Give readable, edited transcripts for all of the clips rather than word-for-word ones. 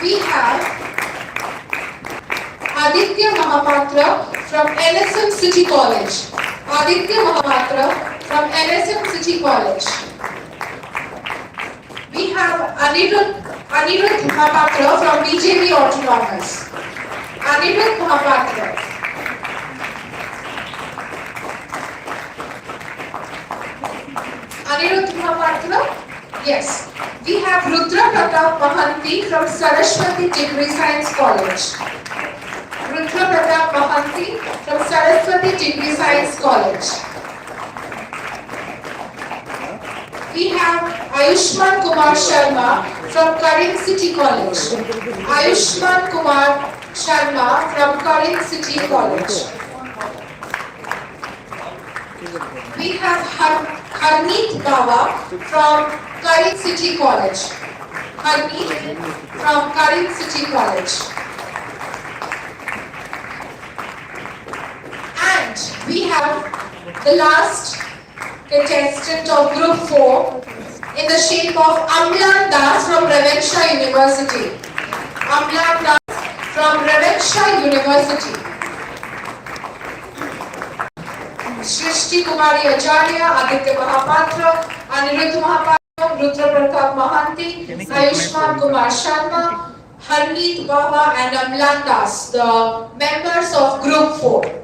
we have Aditya Mahapatra from NSM City College. Aditya Mahapatra from NSM City College. We have Anirudh Mahapatra from BJP Autonomous. Anirudh Mahapatra. Anirudh Mahapatra? Yes. We have Rudra Pratap Mahanti from Saraswati Degree Science College. Rudra Pratap Mahanti from Saraswati Degree Science College. We have Ayushman Kumar Sharma from Karim City College. Ayushman Kumar Sharma from Karim City College. We have Harneet Bawa from Karim City College. Harneet from Karim City College. And we have the last contestant of Group 4 in the shape of Amlan Das from Raveksha University. Amlan Das from Raveksha University. Shrishti Kumari Acharya, Aditya Mahapatra, Anirudh Mahapatra, Rudra Pratap Mahanti, Ayushman Kumar Sharma, Harneet Bawa and Amlan Das, the members of Group 4.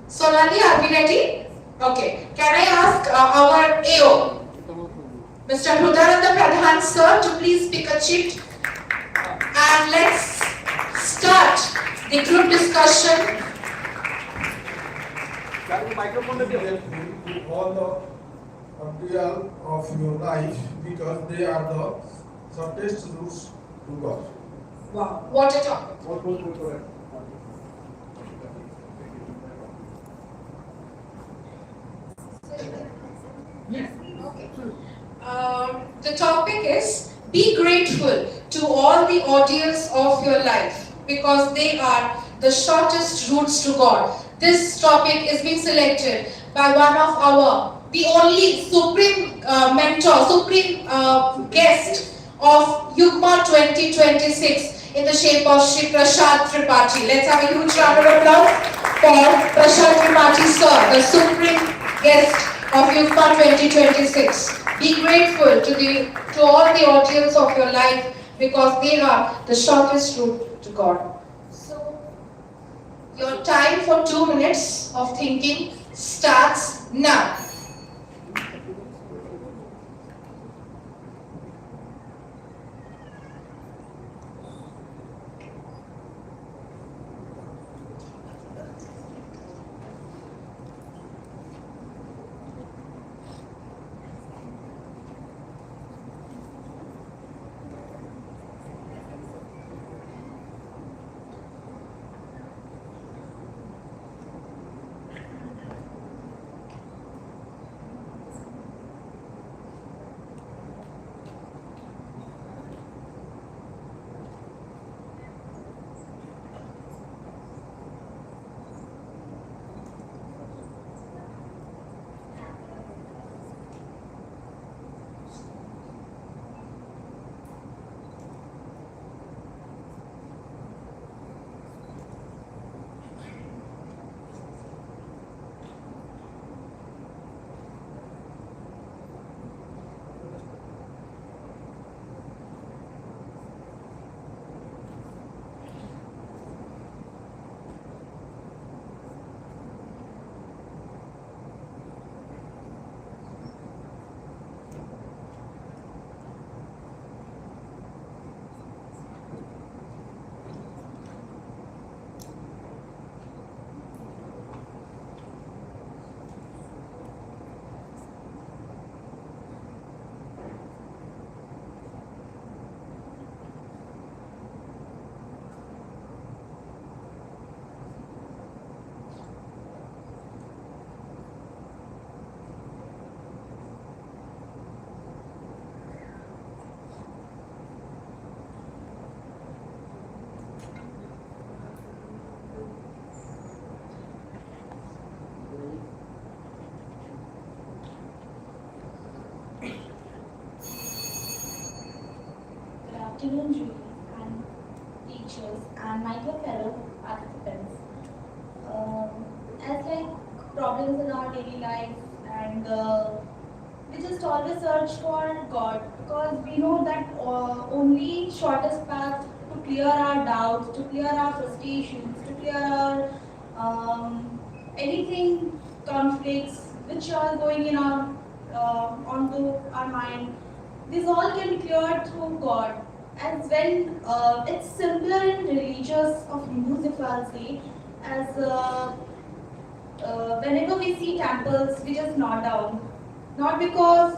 Sonali, are we ready? Okay. Can I ask our AO, Mr. Hrudananda Pradhan sir, to please pick a chit and let's start the group discussion. All the material of your life because they are the shortest routes to God. Wow, what a topic. Okay. The topic is be grateful to all the audience of your life because they are the shortest routes to God. This topic is being selected by one of the only supreme mentor, supreme guest of Yugma 2026 in the shape of Shri Prashad Tripathi. Let's have a huge round of applause for Prashad Tripathi sir, the supreme guest of Yugma 2026. Be grateful to all the audience of your life because they are the shortest route to God. So, your time for 2 minutes of thinking starts now. afternoon, Julie, and teachers, and my dear fellow participants. As like problems in our daily life, and we just always search for God because we know that only shortest path to clear our doubts, to clear our frustrations, to clear our anything conflicts which are going in our onto our mind. This all can be cleared through God. As when it's simpler in religious of Hindus, if I'll say, as whenever we see temples, we just nod down. Not because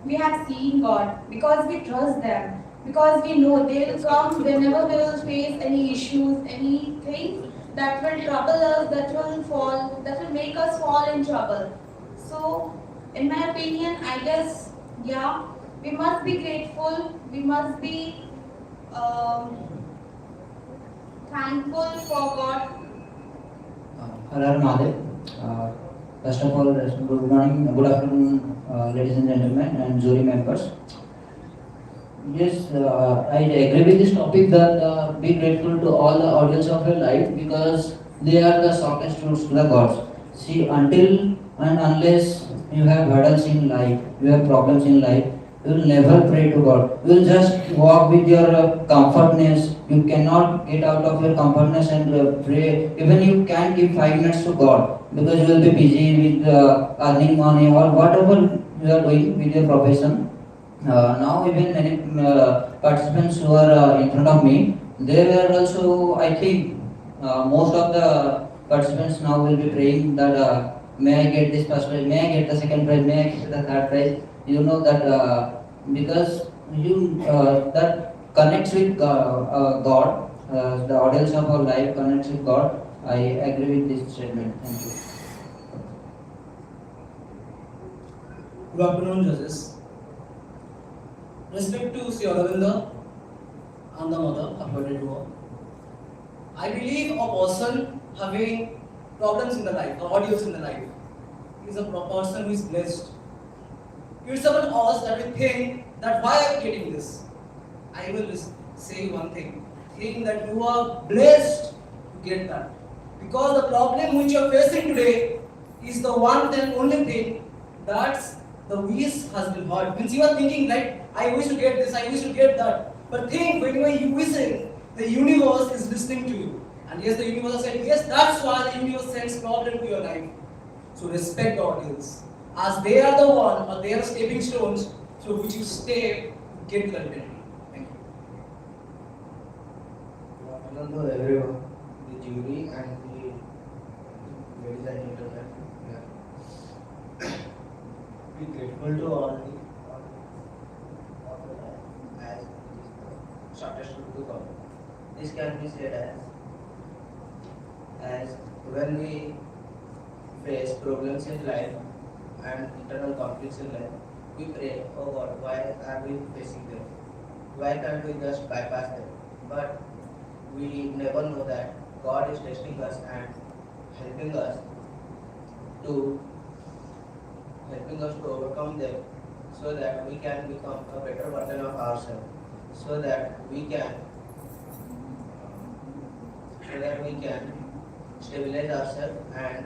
we have seen God, because we trust them, because we know they will come whenever we will face any issues, anything that will trouble us, that will make us fall in trouble. So, in my opinion, I guess, yeah, we must be grateful, we must be um, thankful for God. Hello, Mahadev. Uh, First of all, good morning, good afternoon, ladies and gentlemen, and jury members. Yes, I agree with this topic that be grateful to all the audience of your life because they are the softest roots to the gods. See, until and unless you have hurdles in life, you have problems in life, you will never pray to God. You will just walk with your comfortness. You cannot get out of your comfortness and pray. Even you can give 5 minutes to God because you will be busy with earning money or whatever you are doing with your profession. Now even many participants who are in front of me, they were also, I think, most of the participants now will be praying that may I get this first prize, may I get the second prize, may I get the third prize. You know that because you that connects with God, the audience of our life connects with God. I agree with this statement. Thank you. Good afternoon, judges. Respect to Sri Aurobindo and the mother appointed to her. I believe a person having problems in the life, or audios in the life, is a person who is blessed. If someone asks that we think that why are you getting this? I will say one thing. Think that you are blessed to get that. Because the problem which you are facing today is the one and only thing that's the wish has been heard. Means you are thinking like, I wish to get this, I wish to get that. But think whenever you wish it, the universe is listening to you. And yes, the universe has said, yes, that's why the universe sends problem to your life. So respect the audience. As they are the one or they are stepping stones through which you step to get to the divinity. Thank you. Good afternoon to everyone, the jury and the ladies and gentlemen. Yeah. Be grateful to all the of the life as it is the shortest route to God. This can be said as when we face problems in life and internal conflicts in life, we pray, oh God, why are we facing them? Why can't we just bypass them? But we never know that God is testing us and helping us to overcome them so that we can become a better version of ourselves, so that we can stabilize ourselves and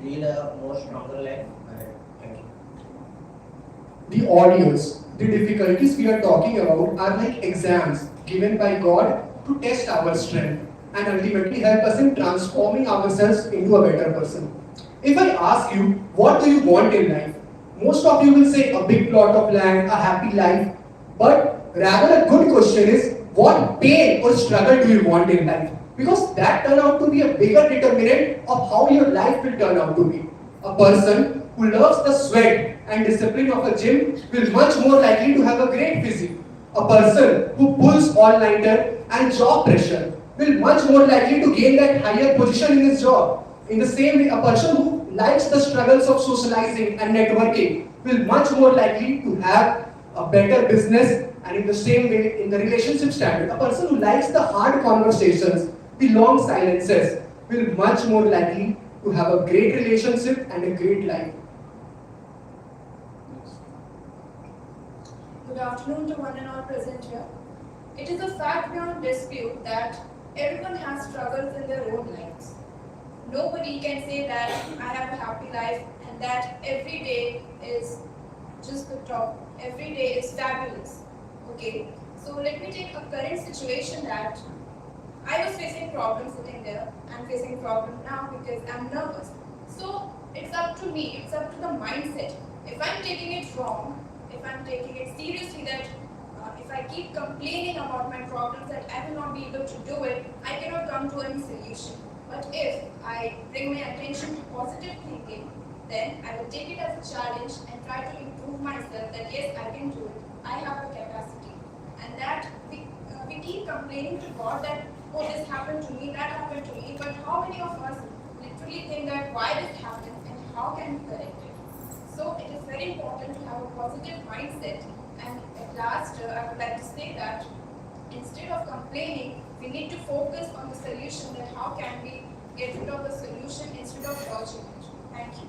lead a more stronger life ahead. Thank you. The audience, the difficulties we are talking about are like exams given by God to test our strength and ultimately help us in transforming ourselves into a better person. If I ask you, what do you want in life? Most of you will say a big plot of land, a happy life. But rather a good question is, what pain or struggle do you want in life? Because that turn out to be a bigger determinant of how your life will turn out to be. A person who loves the sweat and discipline of a gym will much more likely to have a great physique. A person who pulls all-nighter and job pressure will much more likely to gain that higher position in his job. In the same way, a person who likes the struggles of socializing and networking will much more likely to have a better business. And in the same way, in the relationship standard, a person who likes the hard conversations, the long silences, will much more likely to have a great relationship and a great life. Good afternoon to one and all present here. It is a fact beyond dispute that everyone has struggles in their own lives. Nobody can say that I have a happy life and that every day is just the top. Every day is fabulous. Okay, so let me take a current situation that I was facing problems sitting there. I'm facing problem now because I'm nervous. So it's up to me. It's up to the mindset. If I'm taking it wrong, if I'm taking it seriously, that if I keep complaining about my problems that I will not be able to do it, I cannot come to any solution. But if I bring my attention to positive thinking, then I will take it as a challenge and try to improve myself that yes, I can do it. I have the capacity. And that we keep complaining to God that, oh, this happened to me, that happened to me. But how many of us literally think that why this happens and how can we correct it? So it is very important to have a positive mindset. And at last, I would like to say that instead of complaining, we need to focus on the solution, that how can we get rid of the solution instead of dodging it. Thank you.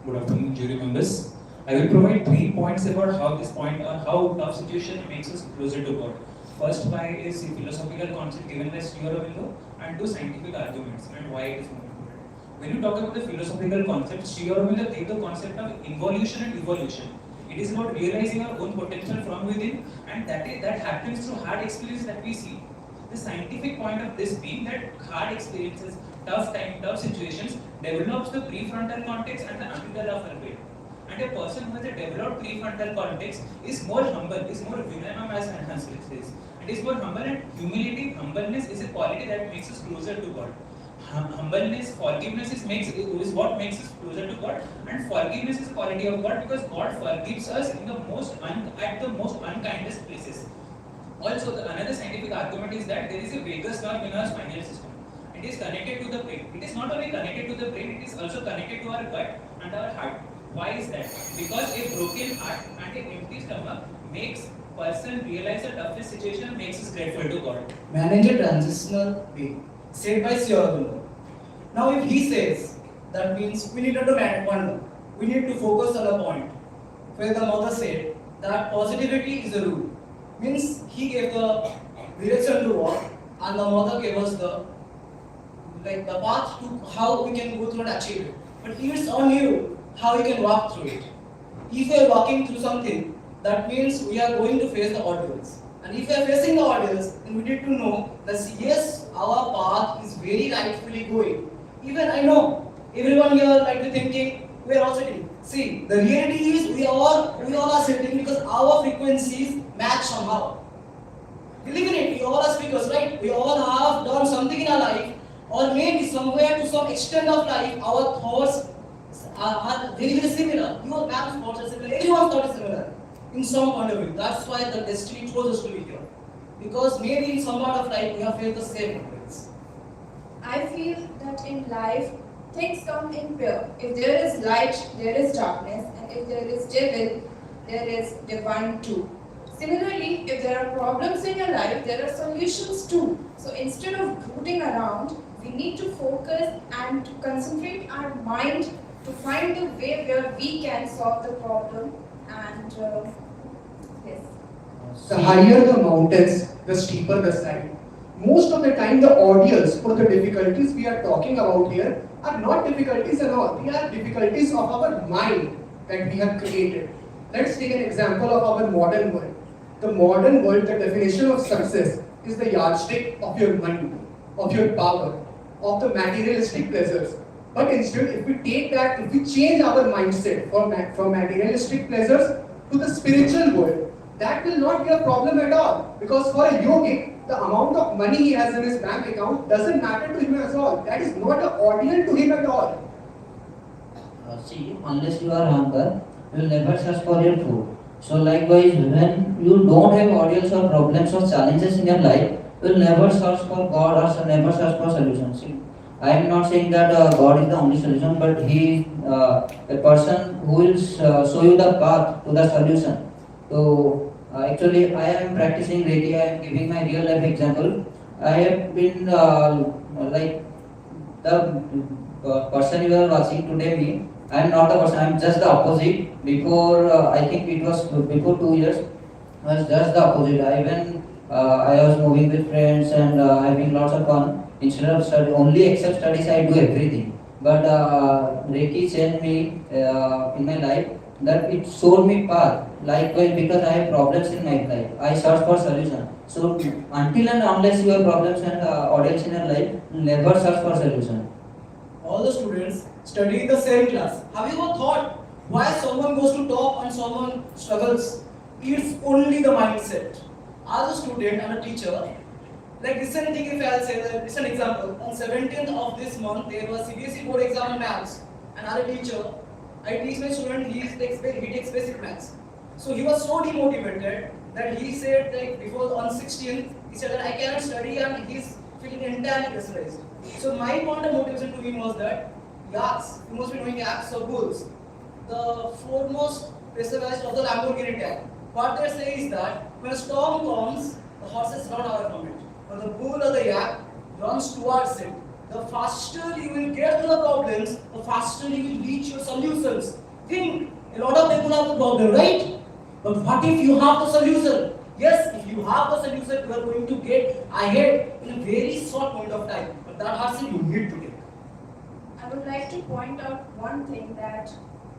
Good afternoon, jury members. I will provide 3 points about how tough situation makes us closer to God. First by is the philosophical concept given by Stuart Mill, and 2 scientific arguments and why it is more important. When you talk about the philosophical concept, Stuart Mill takes the concept of involution and evolution. It is about realizing our own potential from within, and that happens through hard experience that we see. The scientific point of this being that hard experiences, tough situations develops the prefrontal cortex and the amygdala of our brain. And a person who has a developed prefrontal cortex is more humble, is more vinayam as Hansan says. It is more humble, and humbleness is a quality that makes us closer to God. Humbleness, forgiveness is what makes us closer to God, and forgiveness is quality of God because God forgives us in at the most unkindest places. Also, another scientific argument is that there is a vagus nerve in our spinal system. It is connected to the brain. It is not only connected to the brain, it is also connected to our gut and our heart. Why is that? Because a broken heart and an empty stomach makes person realize the toughest situation, makes us grateful to God. Manage a transitional way, said by Sir. Now, if he says, that means we need to manage one. We need to focus on a point. Where the mother said that positivity is a rule. Means he gave the direction to walk, and the mother gave us the path to how we can go through and achieve it. But it's on you how you can walk through it. If you are walking through something, that means we are going to face the ordeals. And if we are facing the ordeals, then we need to know that yes, our path is very rightfully going. Even I know everyone here might be thinking we are all sitting. See, the reality is we all are sitting because our frequencies match somehow. Believe in it, we all are speakers, right? We all have done something in our life, or maybe somewhere to some extent of life, our thoughts are very, very similar. Your parents' thoughts are similar, everyone's thoughts are similar in some point of view. That's why the destiny chose us to be here. Because maybe in some part of life we have faced the same problems. I feel that in life, things come in pair. If there is light, there is darkness, and if there is devil, there is divine too. Similarly, if there are problems in your life, there are solutions too. So instead of rooting around, we need to focus and to concentrate our mind to find the way where we can solve the problem. And yes. The higher the mountains, the steeper the side. Most of the time, the ordeals or the difficulties we are talking about here are not difficulties at all. They are difficulties of our mind that we have created. Let's take an example of our modern world. The modern world, the definition of success is the yardstick of your money, of your power, of the materialistic pleasures. But instead, if we take that, if we change our mindset from materialistic pleasures to the spiritual world, that will not be a problem at all. Because for a yogic, the amount of money he has in his bank account doesn't matter to him at all. That is not an ordeal to him at all. See, unless you are hunger, you will never search for your food. So likewise, when you don't have audience or problems or challenges in your life, you will never search for God or never search for solutions. See, I am not saying that God is the only solution, but He is a person who will show you the path to the solution. So actually, I am practicing Reiki. I am giving my real life example. I have been like the person you are watching today. Me, I am not the person. I am just the opposite. Before I think it was before 2 years. was just the opposite. I when I was moving with friends and having lots of fun. Instead of study, only except studies, I do everything. But Reiki changed me in my life. That it showed me path. Likewise, because I have problems in my life, I search for solution. So until and unless you have problems and audience in your life, never search for solution. All the students study in the same class. Have you ever thought why someone goes to top and someone struggles? It's only the mindset. As a student and a teacher, like recently if I'll say that, it's an example, on 17th of this month there was CBSE board exam in maths, and as a teacher, I teach my student, he takes basic maths. So he was so demotivated that he said like before on 16th, he said that I cannot study and he's feeling entirely pressurized. So my point of motivation to him was that yachts, you must be knowing yachts or bulls, the foremost pressurized of the Lamborghini tag. What they say is that when a storm comes, the horses run away from it. But the bull or the yak runs towards it. The faster you will get to the problems, the faster you will reach your solutions. Think, a lot of people have the problem, right? But what if you have the solution? Yes, if you have the solution, you are going to get ahead in a very short point of time. But that hassle you need to take. I would like to point out one thing, that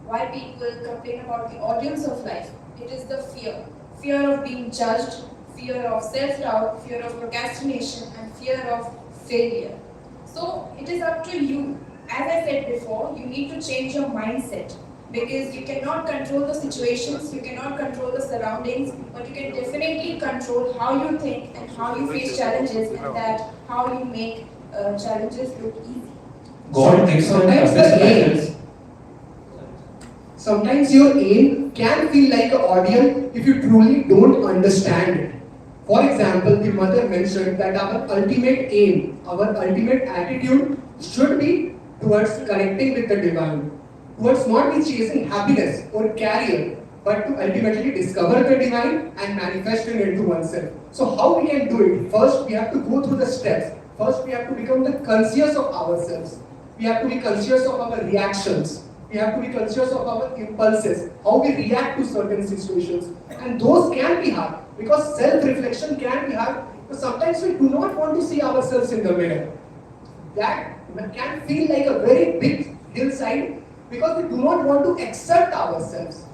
why people complain about the audience of life. It is the fear. Fear of being judged, fear of self-doubt, fear of procrastination, and fear of failure. So it is up to you. As I said before, you need to change your mindset, because you cannot control the situations, you cannot control the surroundings, but you can definitely control how you think and how you face challenges, and that how you make challenges look easy. God gives us Sometimes toughest the aim, battles. sometimes your aim can feel like an ordeal if you truly don't understand it. For example, the mother mentioned that our ultimate aim, our ultimate attitude should be towards connecting with the divine, towards not be chasing happiness or career, but to ultimately discover the divine and manifest it into oneself. So how we can do it? First, we have to go through the steps. First, we have to become the conscious of ourselves. We have to be conscious of our reactions. We have to be conscious of our impulses, how we react to certain situations. And those can be hard, because self-reflection can be hard, because sometimes we do not want to see ourselves in the mirror. That can feel like a very big hillside, because we do not want to accept ourselves.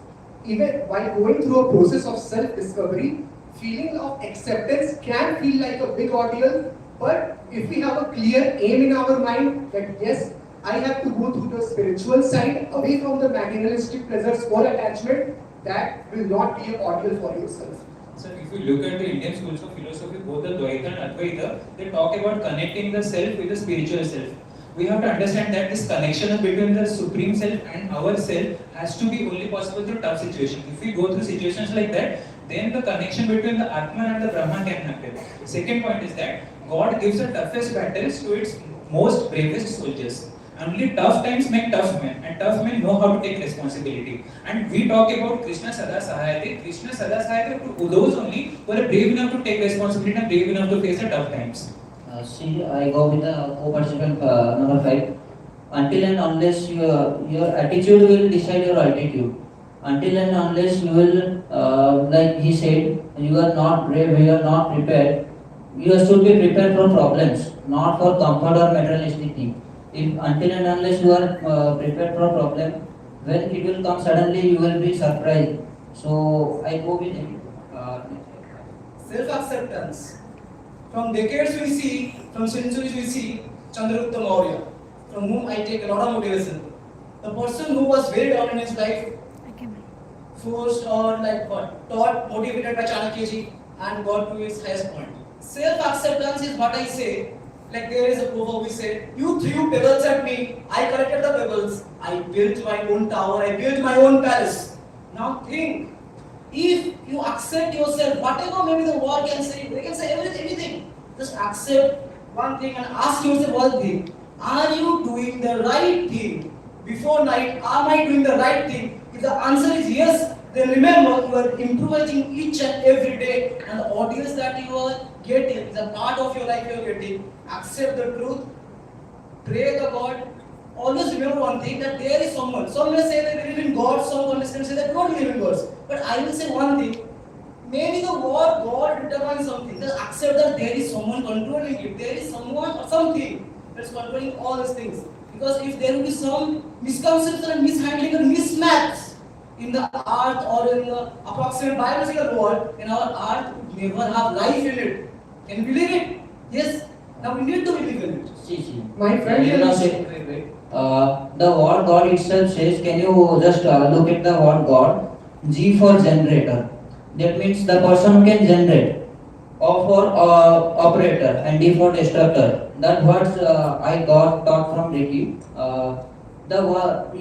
Even while going through a process of self-discovery, feeling of acceptance can feel like a big ordeal, but if we have a clear aim in our mind that yes, I have to go through the spiritual side, away from the materialistic pleasures or attachment, that will not be an ordeal for yourself. So if you look at the Indian schools of philosophy, both the Dvaita and Advaita, they talk about connecting the self with the spiritual self. We have to understand that this connection between the supreme self and our self has to be only possible through tough situations. If we go through situations like that, then the connection between the Atman and the Brahman can happen. Second point is that God gives the toughest battles to its most bravest soldiers. Only tough times make tough men, and tough men know how to take responsibility. And we talk about Krishna Sada Sahayate. Krishna Sada Sahayate to those only who are brave enough to take responsibility and brave enough to face the tough times. See, I go with the co-participant number 5. Until and unless your attitude will decide your altitude. Until and unless you will, like he said, you are not brave, you are not prepared. You should be prepared for problems, not for comfort or materialistic thing. If until and unless you are prepared for a problem, when it will come suddenly, you will be surprised. So I go with him. Self-acceptance. From decades we see, from centuries we see Chandragupta Maurya, from whom I take a lot of motivation. The person who was very down in his life, forced or like what, taught, motivated by Chanakyaji and got to its highest point. Self-acceptance is what I say. Like there is a proverb we say, you threw pebbles at me, I collected the pebbles, I built my own tower, I built my own palace. Now think, if you accept yourself, whatever maybe the world can say, they can say everything. Just accept one thing and ask yourself one thing. Are you doing the right thing? Before night, am I doing the right thing? If the answer is yes, then remember you are improving each and every day, and the audience that you are getting is a part of your life you are getting. Accept the truth, pray the God. Always remember one thing, that there is someone. Some may say they believe in God, some understand say they don't believe in God. But I will say one thing, maybe the war God determines something. Just accept that there is someone controlling it. There is someone or something that's controlling all these things. Because if there will be some misconception and mishandling and mismatch in the earth or in the approximate biological world, in our earth would never have life in it. Can you believe it? Yes. Now we need to believe in it. See. My friend You here know, is say, the word God itself says, can you just look at the word God? G for generator. That means the person who can generate. O for operator and D for destructor. That words I got taught from Ricky.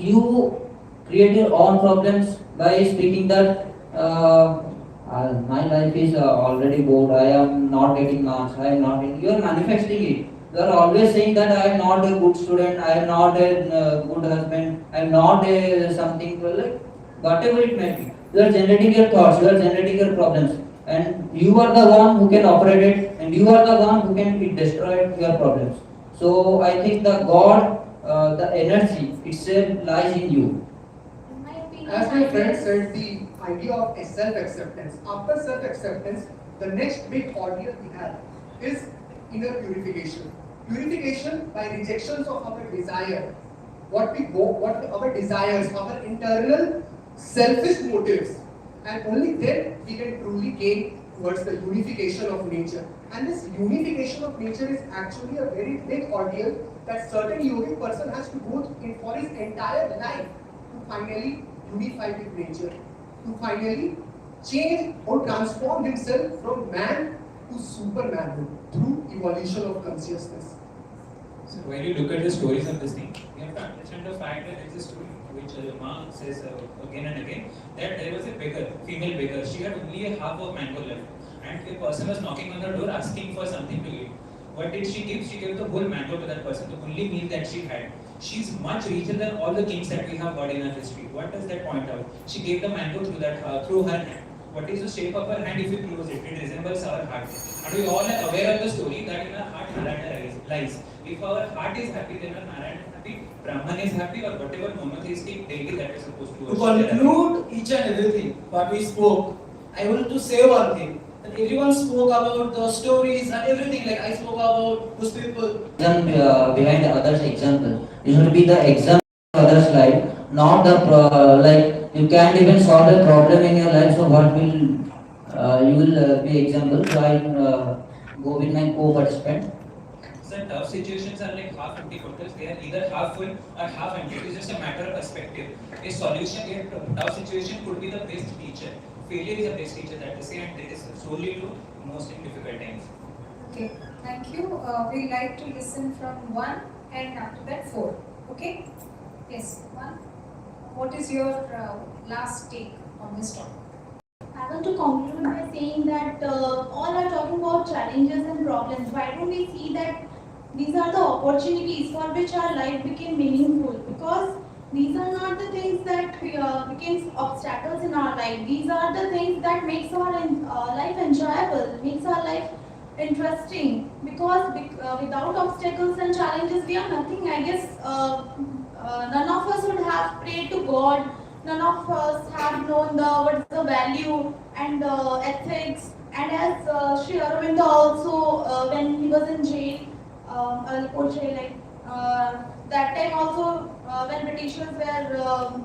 You create your own problems by speaking that my life is already bored. I am not getting marks. I am not. You are manifesting it. You are always saying that I am not a good student. I am not a good husband. I am not a something like whatever it may be. You are generating your thoughts. You are generating your problems, and you are the one who can operate it, and you are the one who can destroy your problems. So I think the God, the energy itself lies in you. In my opinion, As my I friend guess- said, the idea of a self-acceptance. After self-acceptance, the next big ordeal we have is inner purification. Purification by rejections of our desire. What our desires, our internal selfish motives. And only then we can truly gain towards the unification of nature. And this unification of nature is actually a very big ordeal that certain yogic person has to go through for his entire life to finally unify with nature, to finally change or transform himself from man to supermanhood through evolution of consciousness. So when you look at the stories of this thing, you have to understand the fact that there is a story which Ma says again and again that there was a beggar, female beggar. She had only a half of mango left, and a person was knocking on her door asking for something to eat. What did she give? She gave the whole mango to that person, the only meal that she had. She's much richer than all the kings that we have got in our history. What does that point out? She gave the mango through her hand. What is the shape of her hand if you close it? It resembles our heart. And we all are aware of the story that in our heart Narayana lies. If our heart is happy, then our Narayana is happy, Brahman is happy, or whatever monotheistic deity that is supposed to To worship. conclude each and everything what we spoke, I want to say one thing. That everyone spoke about the stories and everything. Like I spoke about those people. Behind others' example. You should be the example of others' life, not the like you can't even solve a problem in your life. So what will you will be example? So I go with my co-participant. So tough situations are like half empty bottles. They are either half full or half empty. It is just a matter of perspective. A solution in a tough situation could be the best teacher. Failure is the best teacher that they say, and it is solely to most in difficult times. Okay, thank you. We like to listen from one and after that four. Okay? Yes, one. What is your last take on this topic? I want to conclude by saying that all are talking about challenges and problems. Why don't we see that these are the opportunities for which our life became meaningful? Because these are not the things that became obstacles in our life. These are the things that makes our life enjoyable, makes our life interesting. Because without obstacles and challenges, we are nothing. I guess none of us would have prayed to God. None of us have known what's the value and the ethics. And as Sri Aurobindo also, when he was in jail, Alipur like that time also, when Britishers were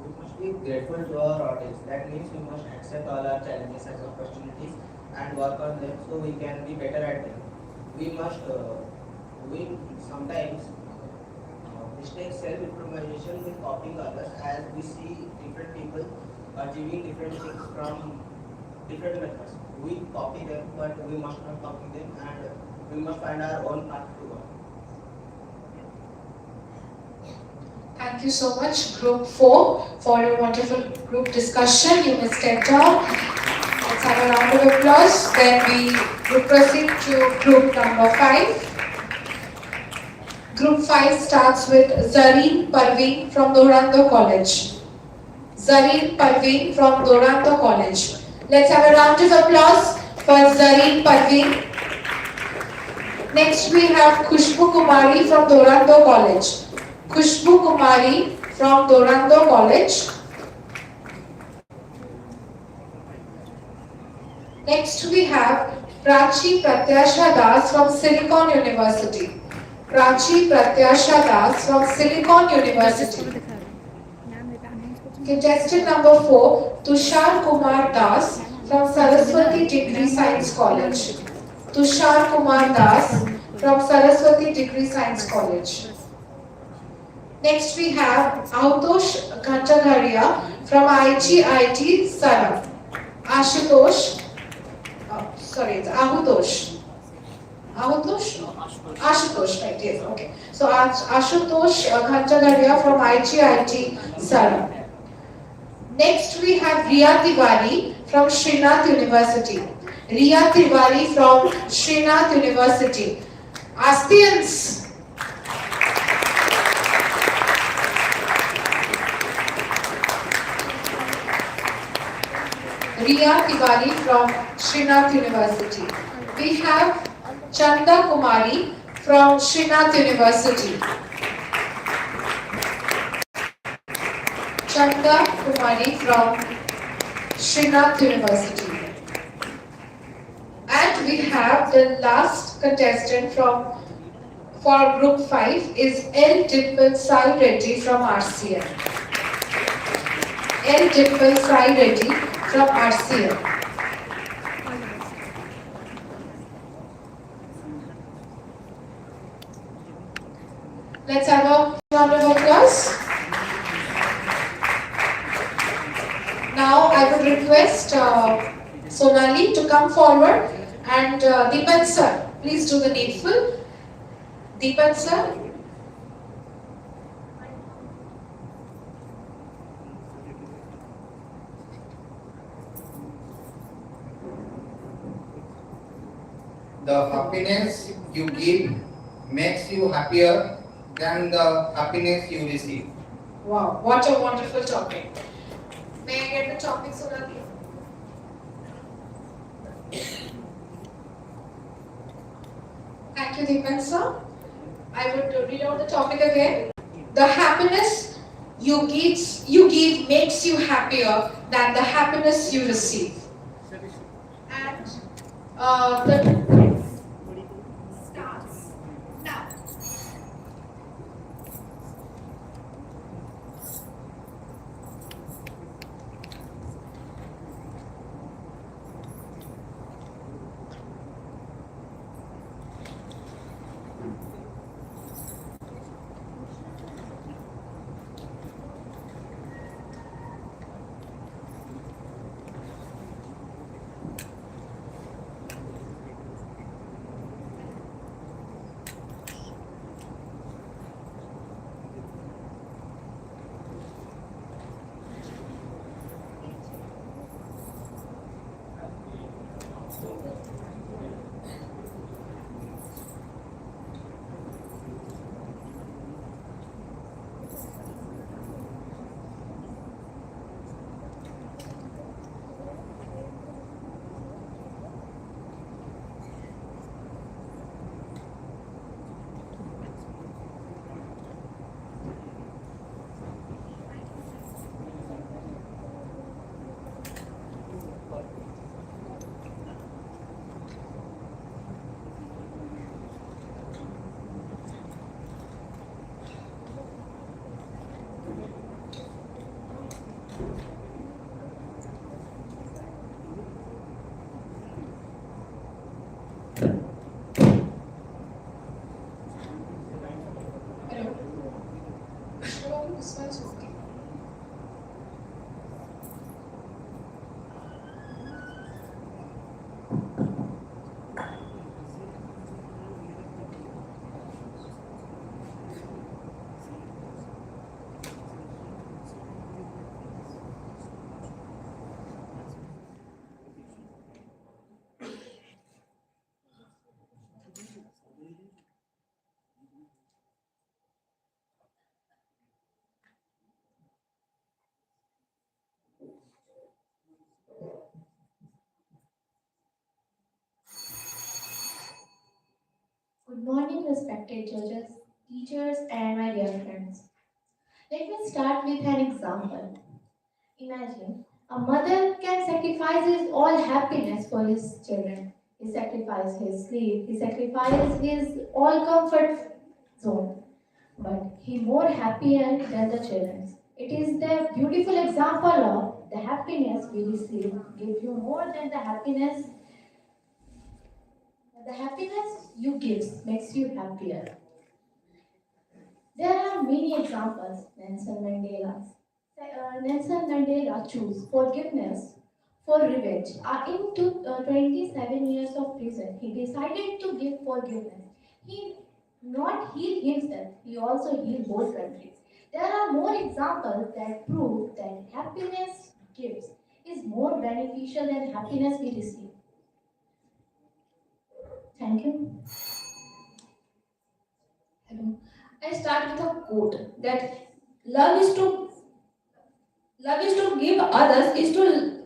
We must be grateful to our audience. That means we must accept all our challenges as opportunities and work on them so we can be better at them. We must, we sometimes mistake self-improvement with copying others as we see different people achieving different things from different methods. We copy them, but we must not copy them, and we must find our own path to work. Thank you so much, Group 4, for your wonderful group discussion. You may step down. Let's have a round of applause. Then we will proceed to group number 5. Group 5 starts with Zareen Parveen from Dorando College. Zareen Parveen from Dorando College. Let's have a round of applause for Zareen Parveen. Next we have Khushbu Kumari from Dorando College. Kushbu Kumari from Dorando College. Next we have Prachi Pratyasha Das from Silicon University. Prachi Pratyasha Das from Silicon University. Contestant number 4, Tushar Kumar Das from Saraswati Degree Science College. Tushar Kumar Das from Saraswati Degree Science College. Next we have Ahutosh Ghatagaria from IGIT Saram. Ashutosh, it's Ahutosh. Ahutosh? Ashutosh, right, yes, okay. So Ashutosh Ghatagaria from IGIT Saram. Next we have Riya Tiwari from Srinath University. Riya Tiwari from Srinath University. Aspirants. Riya Tiwari from Srinath University. We have Chanda Kumari from Srinath University. Chanda Kumari from Srinath University. And we have the last contestant for group 5 is L. Dimple Sai Reddy from RCM. L. Dimple Sai Reddy from RCM. Let's have a round of applause. Now I would request Sonali to come forward and Deepan sir, please do the needful. Deepan sir. The happiness you give makes you happier than the happiness you receive. Wow, what a wonderful topic. May I get the topic, Sonali? Thank you, Deepan sir. I would read out the topic again. The happiness you give makes you happier than the happiness you receive. And the starts now. Hello. Sure, this one is okay. Good morning, respected judges, teachers, and my dear friends. Let me start with an example. Imagine a mother can sacrifice his all happiness for his children. He sacrifices his sleep, he sacrifices his all comfort zone, but he more happier than the children. It is the beautiful example of the happiness we receive give you more than the happiness you give makes you happier. There are many examples. Nelson Mandela chose forgiveness for revenge. In 27 years of prison, he decided to give forgiveness. He not healed himself, he also healed both countries. There are more examples that prove that happiness gives is more beneficial than happiness we receive. Thank you. Hello. I start with a quote that love is to love is to give others is to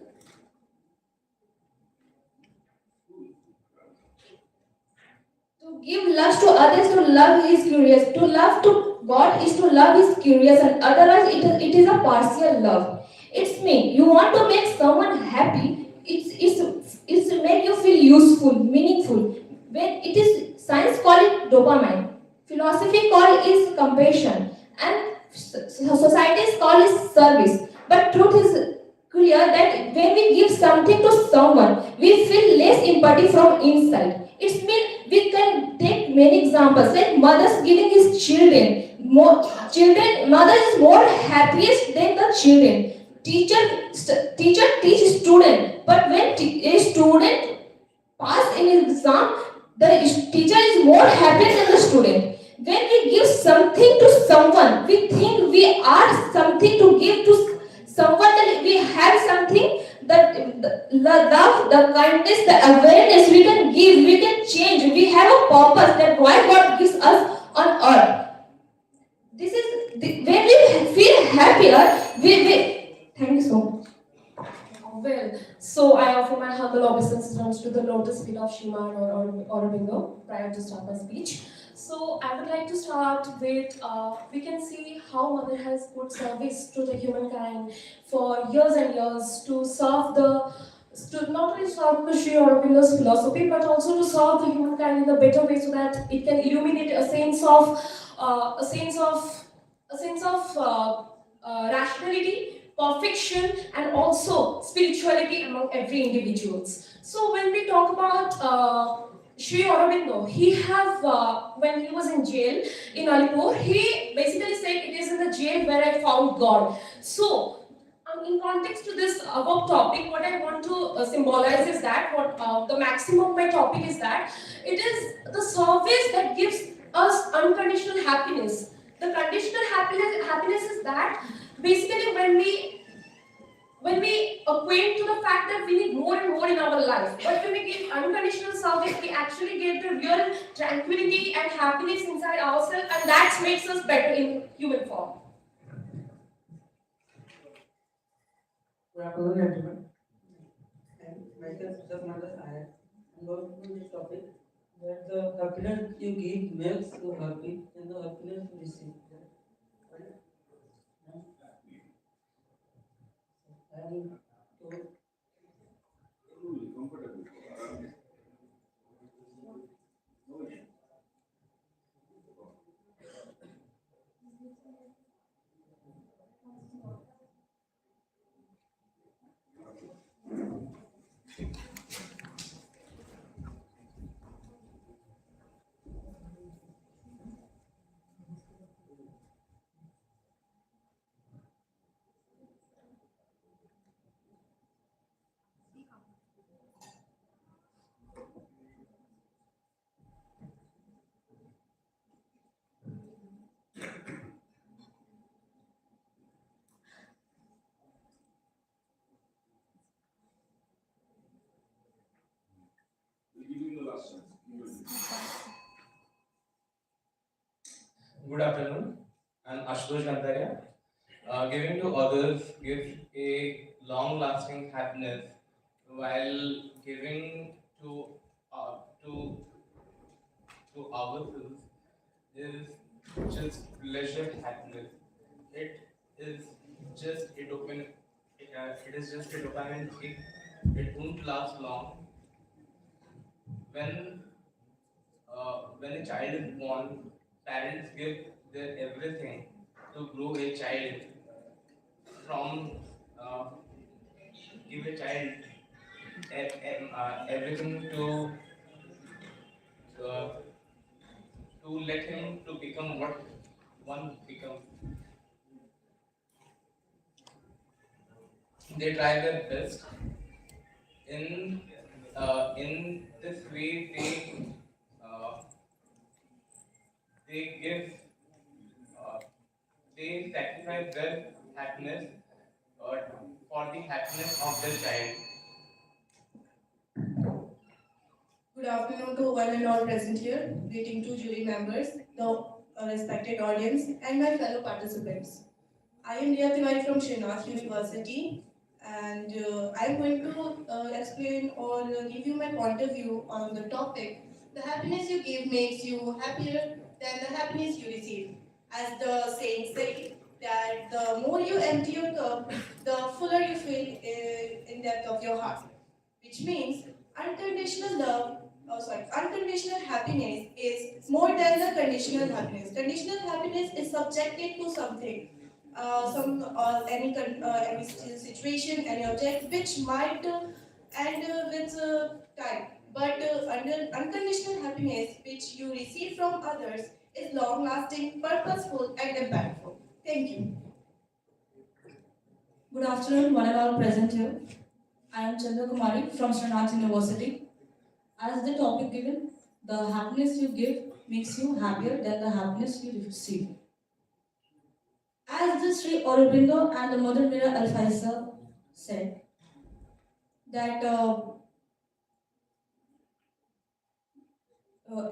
give love to others to love is curious. To love to God is to love is curious and otherwise it is a partial love. It's me. You want to make someone happy. It's to make you feel useful, meaningful. When it is science call it dopamine. Philosophy call it is compassion. And society's call is service. But truth is clear that when we give something to someone, we feel less empathy from inside. It's mean we can take many examples like mothers giving his children. Mother is more happiest than the children. Teacher teach student, but when a student pass in his exam, the teacher is more happy than the student. When we give something to someone, we think we are something to give to someone, that we have something that the love, the kindness, the awareness we can give, we can change. We have a purpose that why God gives us on earth. When we feel happier, we thank you so much. Well, so I offer my humble obeisances to the lotus feet of Shima and Aurobindo prior to start my speech. So I would like to start with, we can see how Mother has put service to the humankind for years and years to serve to not only serve the Sri Aurobindo's philosophy, but also to serve the humankind in a better way so that it can illuminate uh, a sense of, a sense of rationality, perfection, and also spirituality among every individuals. So when we talk about Sri Aurobindo, he have when he was in jail in Alipur, he basically said it is in the jail where I found God. So in context to this above topic, what I want to symbolize is that what the maximum of my topic is that it is the service that gives us unconditional happiness. The conditional happiness is that basically when we acquaint to the fact that we need more and more in our life, but when we give unconditional service, we actually get the real tranquility and happiness inside ourselves, and that makes us better in human form. Good afternoon, everyone. And myself, just another I am going to this topic that the happiness you give makes you happy, and the happiness you receive. Right? I am to Good afternoon. I'm Ashutosh Gantaria. Giving to others gives a long-lasting happiness, while giving to uh, to to ourselves is just pleasure happiness. It is just a dopamine. It is just a dopamine kick. It won't last long. When when a child is born, parents give their everything to grow a child from uh, give a child everything uh, to let him to become what one becomes. They try their best. In this way, they give uh, they sacrifice their happiness uh, for the happiness of their child. Good afternoon to one and all present here. Greeting to jury members, the respected audience, and my fellow participants. I am Riya Tiwari from Srinath University, and I am going to explain or give you my point of view on the topic. The happiness you give makes you happier than the happiness you receive. As the saying says, that the more you empty your cup, the fuller you feel in depth of your heart. Which means unconditional love, unconditional happiness is more than the conditional happiness. Conditional happiness is subjected to something, any situation, any object, which might end with time. But unconditional happiness, which you receive from others, is long-lasting, purposeful, and impactful. Thank you. Good afternoon, one and all present here. I am Chandra Kumari from Srinath University. As the topic given, the happiness you give makes you happier than the happiness you receive. As the Sri Aurobindo and the Mother Mira Alfaisa said, that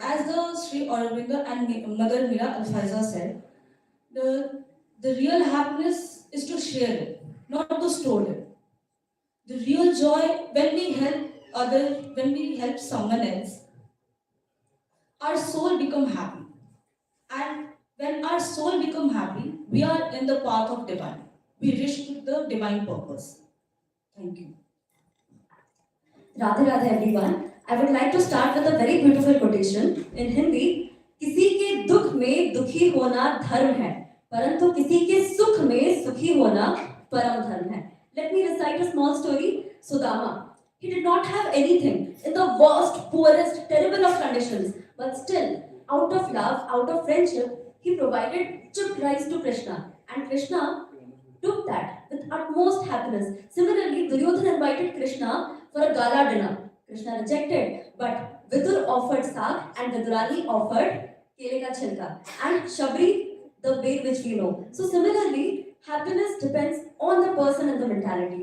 as the Sri Aurobindo and Mother Mira Alfaisa said, the real happiness is to share it, not to store it. The real joy when we help when we help someone else, our soul become happy. And when our soul become happy, we are in the path of divine. We reach to the divine purpose. Thank you. Radhe Radhe everyone I would like to start with a very beautiful quotation in Hindi किसी के दुख में दुखी होना धर्म है परंतु किसी के सुख में सुखी होना परम धर्म है let me recite a small story Sudama he did not have anything in the worst poorest terrible of conditions but still out of love out of friendship he provided chipped rice to Krishna and Krishna took that with utmost happiness. Similarly, Duryodhana invited Krishna for a gala dinner. Krishna rejected, but Vidur offered saag and Vidurani offered kele ka chilka and Shabri the way which we know. So similarly, happiness depends on the person and the mentality.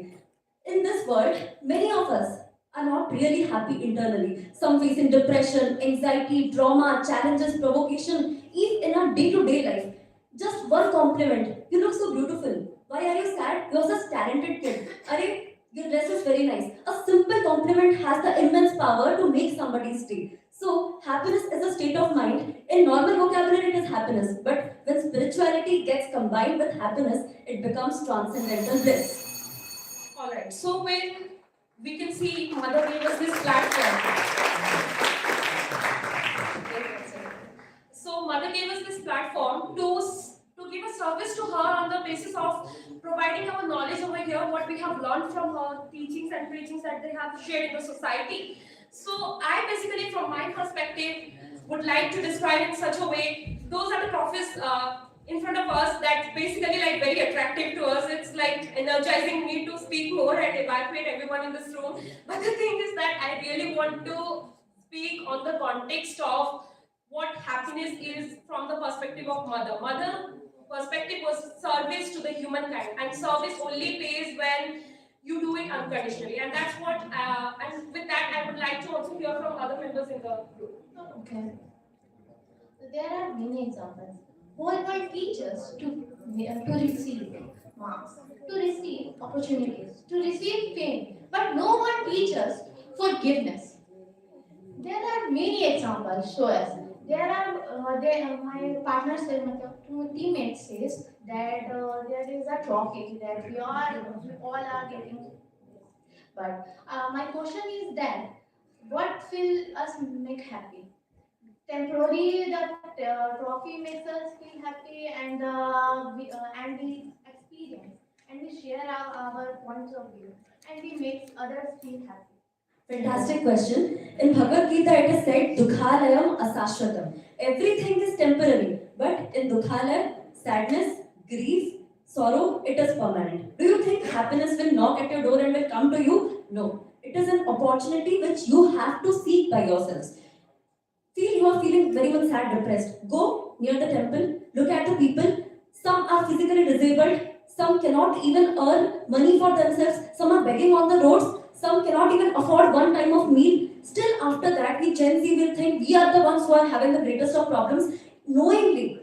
In this world, many of us are not really happy internally. Some facing depression, anxiety, trauma, challenges, provocation, even in our day-to-day life. Just one compliment. You look so beautiful. Why are you sad? You're such a talented kid. Arey, your dress is very nice. A simple compliment has the immense power to make somebody's day. So, happiness is a state of mind. In normal vocabulary, it is happiness. But when spirituality gets combined with happiness, it becomes transcendental bliss. Alright, so when we can see Mother gave us this platform. So Mother gave us this platform to give a service to her on the basis of providing our knowledge over here, what we have learned from her teachings and preachings that they have shared in the society. So I basically, from my perspective, would like to describe in such a way, those are the prophets in front of us that's basically like very attractive to us. It's like energizing me to speak more and evacuate everyone in this room. But the thing is that I really want to speak on the context of what happiness is from the perspective of Mother. Mother perspective was service to the humankind, and service only pays when you do it unconditionally, and that's what. And with that, I would like to also hear from other members in the group. Okay. There are many examples. Whole world teaches to receive marks, to receive opportunities, to receive fame, but no one teaches forgiveness. There are many examples show us My partner said, my teammate says that there is a trophy that we all are getting. But my question is that what will us make happy? Temporary, the trophy makes us feel happy, and we experience and we share our points of view, and we make others feel happy. Fantastic question. In Bhagavad Gita, it is said, Dukhalayam asashvatam. Everything is temporary, but in Dukhalayam, sadness, grief, sorrow, it is permanent. Do you think happiness will knock at your door and will come to you? No. It is an opportunity which you have to seek by yourselves. Feel you are feeling very much sad, depressed. Go near the temple, look at the people. Some are physically disabled, some cannot even earn money for themselves, some are begging on the roads, some cannot even afford one time of meal. Still, after that, we Gen Z will think we are the ones who are having the greatest of problems. Knowingly,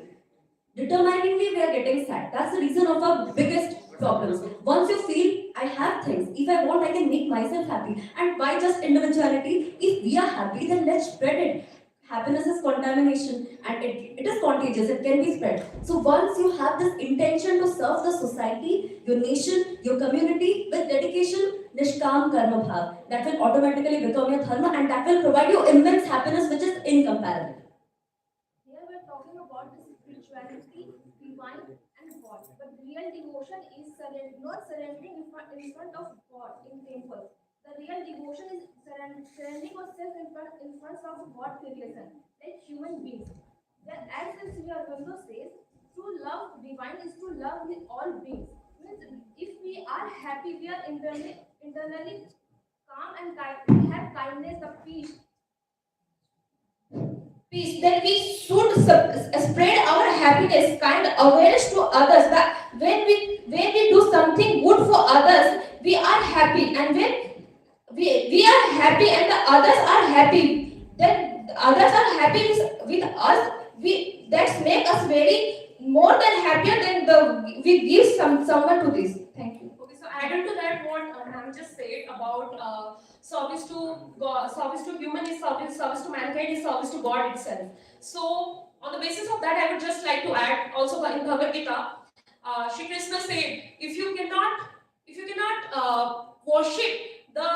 determiningly, we are getting sad. That's the reason of our biggest problems. Once you feel, I have things, if I want, I can make myself happy. And why just individuality? If we are happy, then let's spread it. Happiness is contamination and it is contagious, it can be spread. So once you have this intention to serve the society, your nation, your community with dedication, nishkam karma bhav, that will automatically become your dharma and that will provide you immense happiness which is incomparable. Here we're talking about the spirituality, divine, and God. But real devotion is not surrendering in front of God in temple. The real devotion is surrendering yourself in front of God creation, like human beings. Then, as the Sri Aurobindo says, true love divine is to love with all beings. Means if we are happy, we are internally calm and we have kindness, the peace, then we should spread our happiness, kind awareness to others. That when we do something good for others, we are happy, and when we are happy and the others are happy, then the others are happy with us. We That's make us very more than happier than the we give someone to this. Thank you. Okay, so added to that, what ma'am just said about service to God, service to human is service to mankind is service to God itself. So, on the basis of that, I would just like to add also in Bhagavad Gita, Shri Krishna said, if you cannot worship the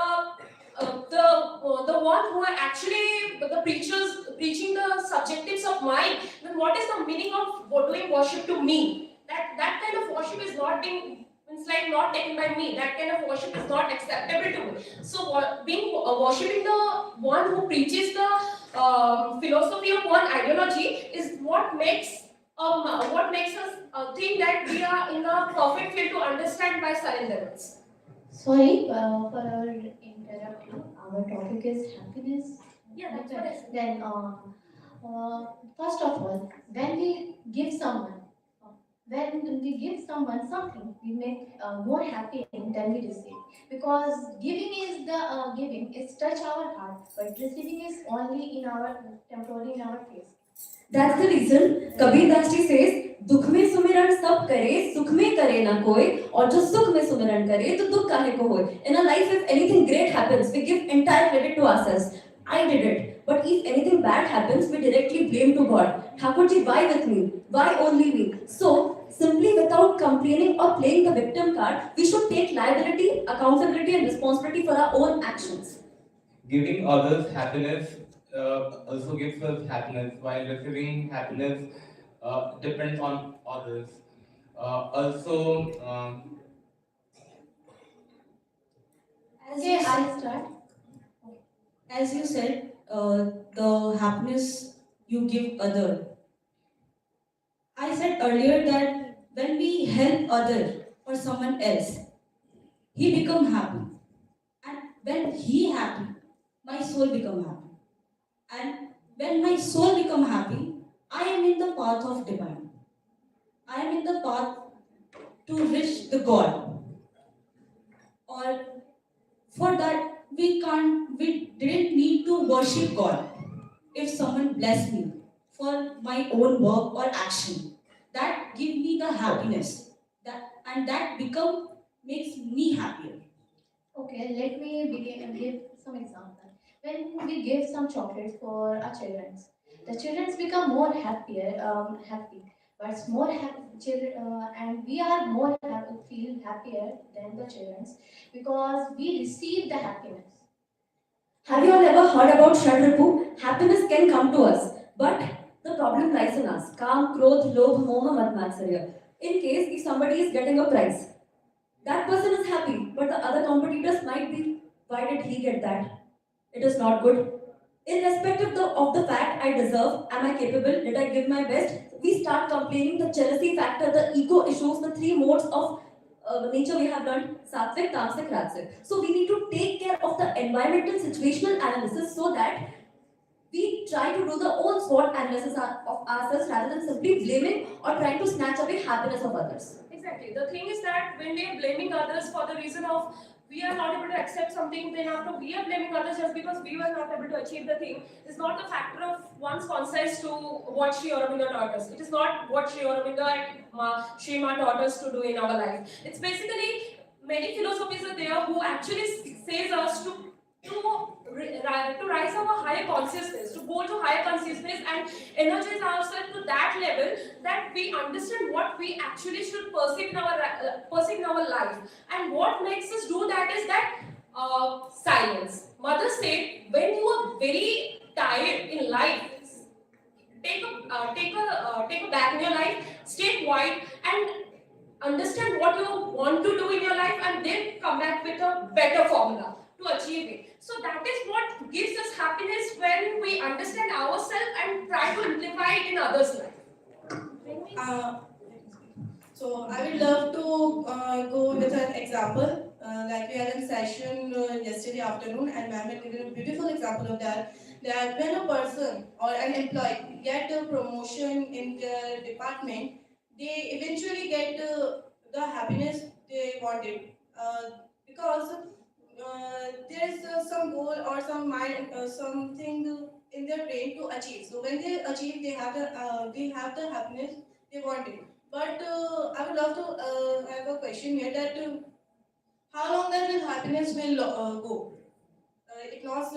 one who are actually the preachers preaching the subjectives of mind, then what is the meaning of doing worship to me? That kind of worship is not being, it's like not taken by me. That kind of worship is not acceptable to me. So worshipping the one who preaches the philosophy of one ideology is what makes us think that we are in the perfect field to understand by surrenderance. Sorry for interrupt you. Our topic is happiness. Yeah, that's what I said. Then, first of all, when we give someone something, we make more happy than we receive. Because giving is touch our heart, but receiving is only in our temporary in our face. That's the reason Kabir Das ji says दुख में सुमिरन सब करे सुख में करे ना कोई और जो सुख में सुमिरन करे तो दुख काहे को होए. In our life, if anything great happens, we give entire credit to ourselves. I did it. But if anything bad happens, we directly blame to God. Thakurji, why with me? Why only me? So, simply without complaining or playing the victim card, we should take liability, accountability and responsibility for our own actions. Giving others happiness also gives us happiness, while receiving happiness depends on others. Also, Okay, I'll start. As you said, the happiness you give other. I said earlier that when we help other or someone else, he become happy. And when he happy, my soul become happy. And when my soul become happy, I am in the path of divine. I am in the path to reach the God. Or for that, we didn't need to worship God. If someone bless me for my own work or action, that give me the happiness. That become makes me happier. Okay, let me give some example. When we give some chocolates for our children, the children become more happy, but more happy children, and we are more happy, feel happier than the children because we receive the happiness. Have you all ever heard about Shadripu? Happiness can come to us, but the problem lies in us. Kam, Krodh, Lobh, Moha, Mad, Matsarya. In case if somebody is getting a prize, that person is happy, but the other competitors might be, why did he get that? It is not good. Irrespective of the fact I deserve, am I capable, did I give my best, we start complaining the jealousy factor, the ego issues, the three modes of nature we have learned, sattvic, tamasic, rajasic. So we need to take care of the environmental situational analysis so that we try to do the own SWOT analysis of ourselves rather than simply blaming or trying to snatch away happiness of others. Exactly. The thing is that when we are blaming others for the reason of we are not able to accept something, then after we are blaming others just because we were not able to achieve the thing, is not the factor of one's conscience to what Sri Aurobindo taught us. It is not what Sri Aurobindo and Sri Ma taught us to do in our life. It's basically many philosophies are there who actually says us to rise up a higher consciousness, to go to higher consciousness and energize ourselves to that level that we understand what we actually should perceive in our life. And what makes us do that is that silence. Mother said, when you are very tired in life, take a back in your life, stay quiet, and understand what you want to do in your life, and then come back with a better formula to achieve it. So that is what gives us happiness when we understand ourselves and try to amplify it in others' life. Uh, so I would love to go with an example. Like we had a session yesterday afternoon, and ma'am had given a beautiful example of that. That when a person or an employee get a promotion in their department, they eventually get the happiness they wanted because there's some goal or some mind, something in their brain to achieve. So when they achieve, they have the happiness they wanted. But I would love to have a question here that how long that will happiness will go? It was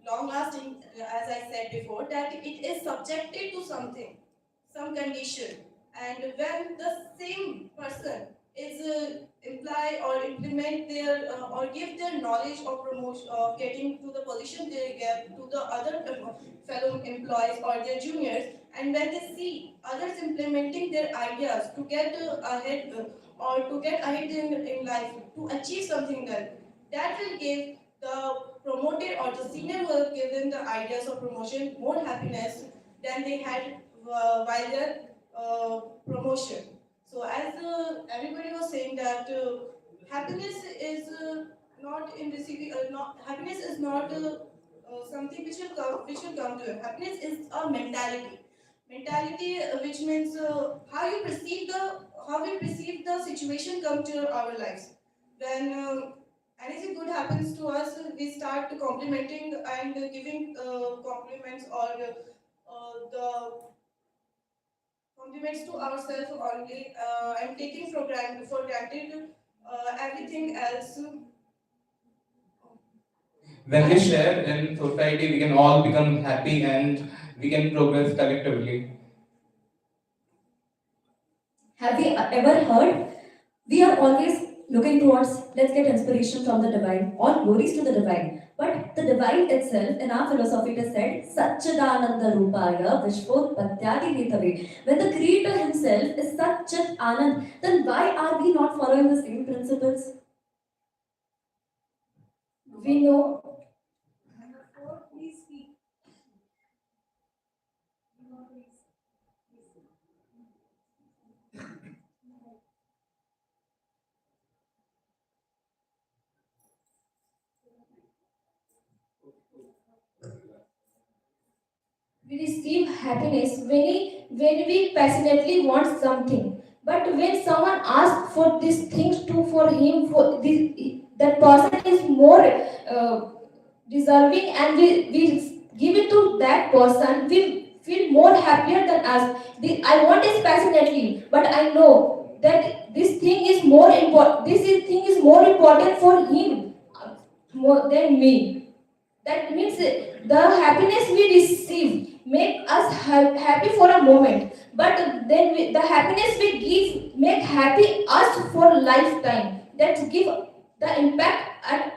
long lasting, as I said before, that it is subjected to something, some condition. And when the same person is imply or implement their or give their knowledge or promotion of getting to the position they get to the other fellow employees or their juniors, and when they see others implementing their ideas to get ahead or to get ahead in life to achieve something that will give the promoted or the senior who have given the ideas of promotion more happiness than they had while their promotion. So as everybody was saying that happiness is not in receiving, not happiness is not something which will come to you. Happiness is a mentality. Mentality, which means how we perceive the situation come to our lives. When anything good happens to us, we start complimenting and giving compliments or the compliments to ourselves only and taking for granted everything else. When we share in society, we can all become happy and we can progress collectively. Have we ever heard? We are always looking towards, let's get inspiration from the divine, all glories to the divine. But the divine itself, in our philosophy, it is said, Satchidananda Rupaya Vishvotpatyadi Hetave. When the Creator Himself is Satchit Anand, then why are we not following the same principles? We know. We receive happiness when we passionately want something. But when someone asks for these things to for him, for this, that person is more deserving, and we give it to that person, we feel more happier than us. I want this passionately, but I know that this thing is more important. Thing is more important for him more than me. That means the happiness we receive make us happy for a moment, but then the happiness we give make happy us for lifetime. That give the impact and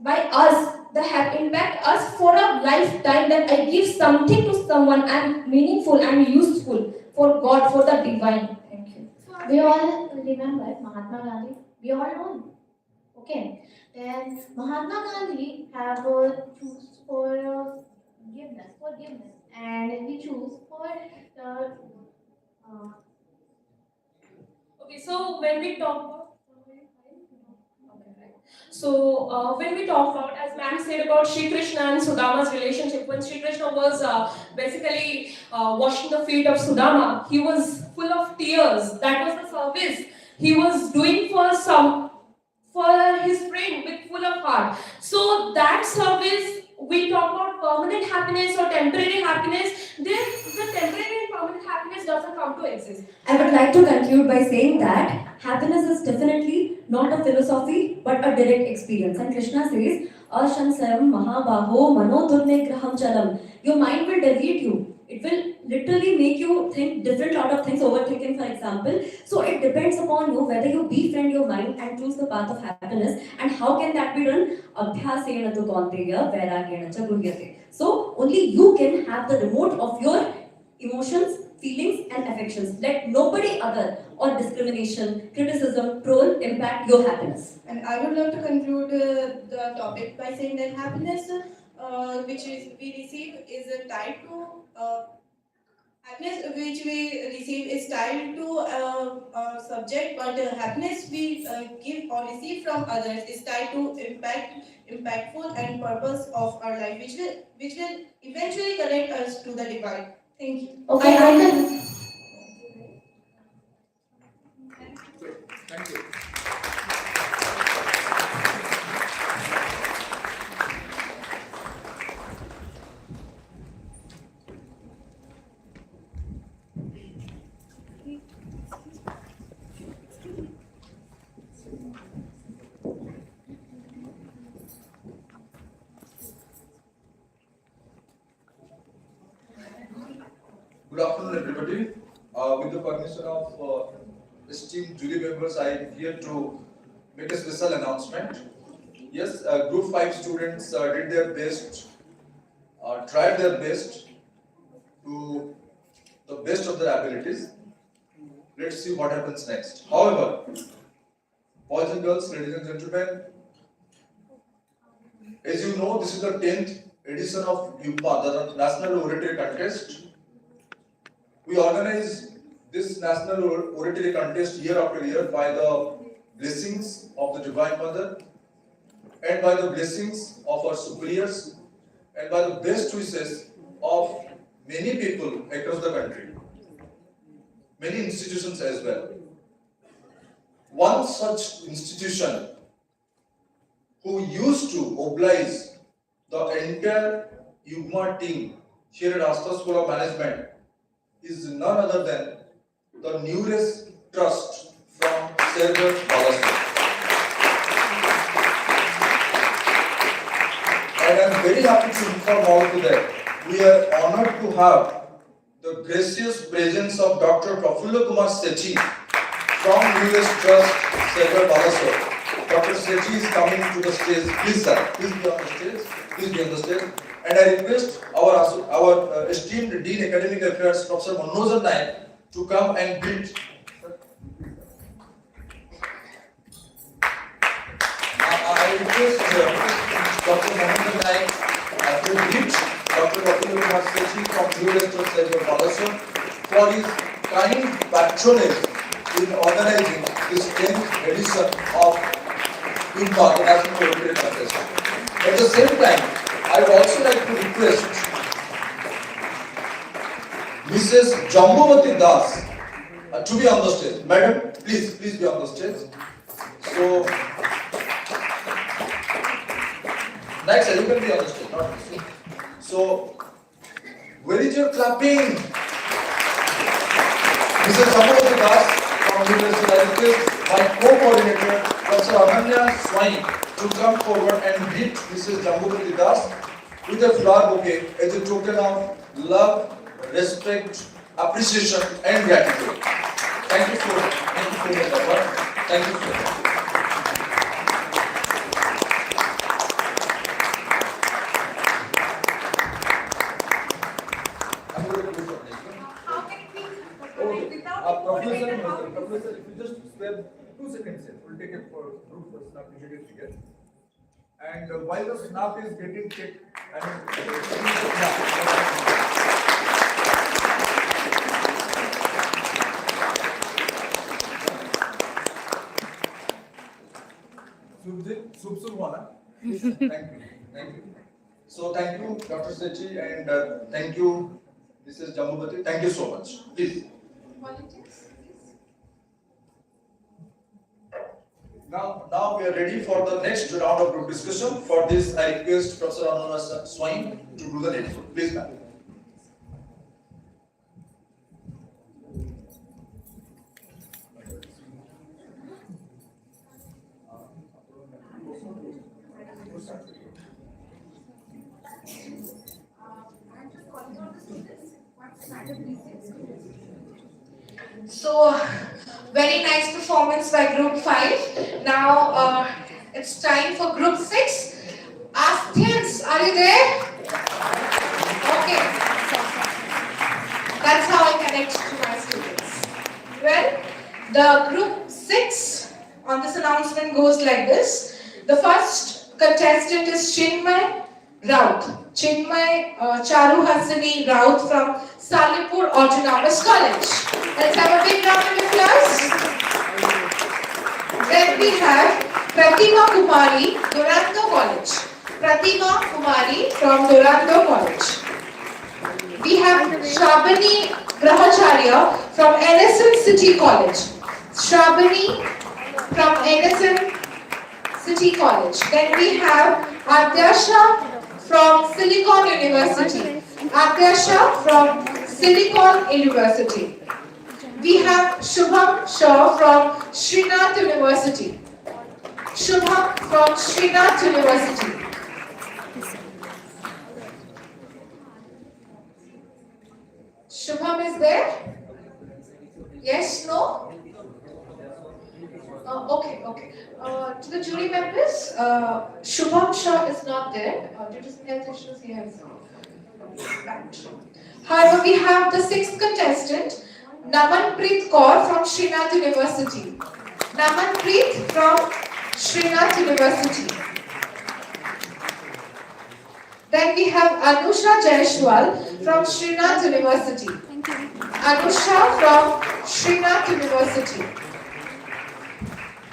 by us the impact us for a lifetime, that I give something to someone and meaningful and useful for God, for the divine. Thank you. We all remember Mahatma Gandhi. We all know him. Okay. And Mahatma Gandhi have choose for forgiveness, and he choose for uh, Okay, so when we talk about so when we talk about, as ma'am said about Shri Krishna and Sudama's relationship, when Shri Krishna was basically washing the feet of Sudama, he was full of tears. That was the service he was doing for his friend with full of heart. So that service, we talk about permanent happiness or temporary happiness. Then the temporary and permanent happiness doesn't come to exist. I would like to conclude by saying that happiness is definitely not a philosophy but a direct experience. And Krishna says, Ashansayam Mahabaho Manodurnegraham Chalam. Your mind will deviate you. It will literally make you think different lot of things, overthinking, for example. So it depends upon you whether you befriend your mind and choose the path of happiness. And how can that be done? Abhyasena tu kaunteya vairagena cha guhyate. So only you can have the remote of your emotions, feelings, and affections. Let nobody other or discrimination, criticism, troll impact your happiness. And I would love to conclude the topic by saying that happiness, which is we receive, is tied to happiness which we receive is tied to subject, but happiness we give or receive from others is tied to impactful and purpose of our life, which will eventually connect us to the divine. Thank you. okay, I can. Thank you. Good afternoon, everybody. With the permission of esteemed jury members, I am here to make a special announcement. Yes, Group 5 students did their best, tried their best to the best of their abilities. Let's see what happens next. However, boys and girls, ladies and gentlemen, as you know, this is the 10th edition of Yugma, the National Oratory Contest. We organize this National Oratory Contest year after year by the blessings of the Divine Mother and by the blessings of our superiors and by the best wishes of many people across the country, many institutions as well. One such institution who used to oblige the entire Yugma team here at Asta School of Management is none other than the newest trust from Server Balaswamy. And I am very happy to inform all of you that we are honored to have the gracious presence of Dr. Prafulya Kumar Sethi from newest trust Server Balaswamy. Dr. Sethi is coming to the stage. Please, sir, please be on the stage. Please be on the stage. And I request our esteemed Dean Academic Affairs, Professor Manoj Naik, to come and greet. I request Dr. Manoj Naik to greet Dr. Prafulya Kumar Sethi from newest trust Server Balaswamy for his kind patronage in organizing this 10th edition of Yugma, the National Oratory Contest. At the same time, I would also like to request Mrs. Jambavati Das to be on the stage. Madam, please be on the stage. So, next, you can be on the stage, not this. So, where is your clapping? Mrs. Jambavati Das from University, I request my co-coordinator, Professor Ananya Swami, to come forward and greet Mrs. Jambavati Das with a flower bouquet as a token of love, respect, appreciation, and gratitude. Thank you so much. Thank you so much, Papa. Thank you so much. I'm going to do something. How can we Okay. without Professor, motivated, how Professor, if you just spare 2 seconds here, we'll take it for group for snap immediately here. And while the snap is getting checked, I mean, Thank you. Thank you. So thank you, Dr. Sechi, and thank you, Mrs. Jambavati. Thank you so much. Please. volunteers, please. Now we are ready for the next round of group discussion. For this, I request Professor Anurag Swain to do the next. Please, ma'am. So, very nice performance by Group 5. Now, it's time for Group 6. Astians, are you there? Okay. That's how I connect to my students. Well, the Group 6 on this announcement goes like this. The first contestant is Chinmay Raut. Chinmay Charu Hasani Raut from Salipur Autonomous College. Let's have a big round of applause. Then we have Pratima Kumari, Durando College. Pratima Kumari from Durando College. We have Shrabani Grahacharya from NSN City College. Shrabani from NSN City College. Then we have Adyasha from Silicon University. Adyasha from Silicon University. We have Shubham Shaw from Srinath University. Shubham from Srinath University. Shubham is there? Yes, no? Okay. To the jury members, Shubham Shah is not there. Due to some health issues, he has left. However, we have the sixth contestant, Namanpreet Kaur from Srinath University. Namanpreet from Srinath University. Then we have Anusha Jaishwal from Srinath University. Anusha from Srinath University.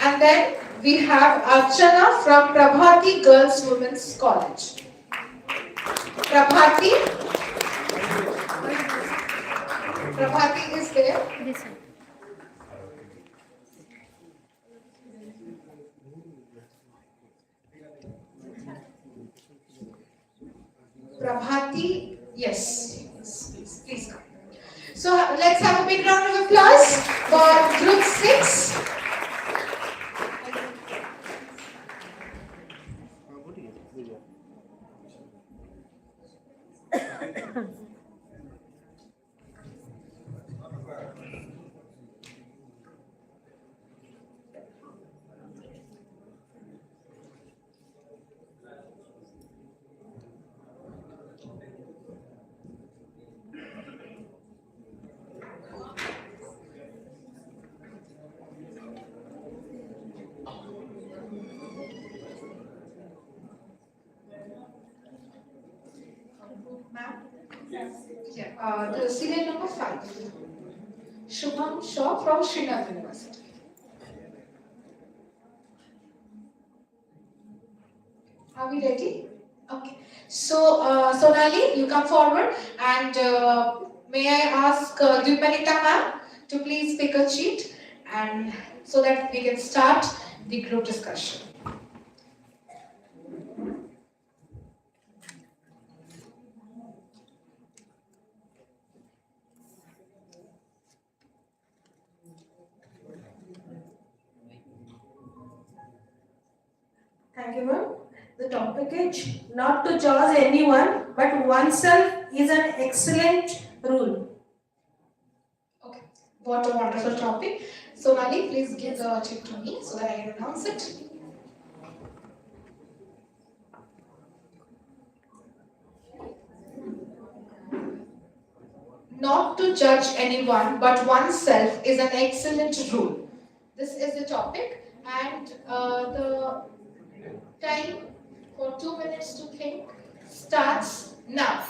And then we have Archana from Prabhati Girls Women's College. Prabhati is there. Prabhati, yes, please come. So let's have a big round of applause for Group 6. Yeah, the serial number 5. Shubham Shaw from Srinath University. Are we ready? Okay. So, Sonali, you come forward and may I ask Dwipanita ma'am to please pick a sheet and so that we can start the group discussion. Thank you, ma'am. The topic is not to judge anyone, but oneself is an excellent rule. Okay, what a wonderful topic. So, Nali, please give the tip to me so that I can announce it. Not to judge anyone, but oneself is an excellent rule. This is the topic, and the time for 2 minutes to think starts now.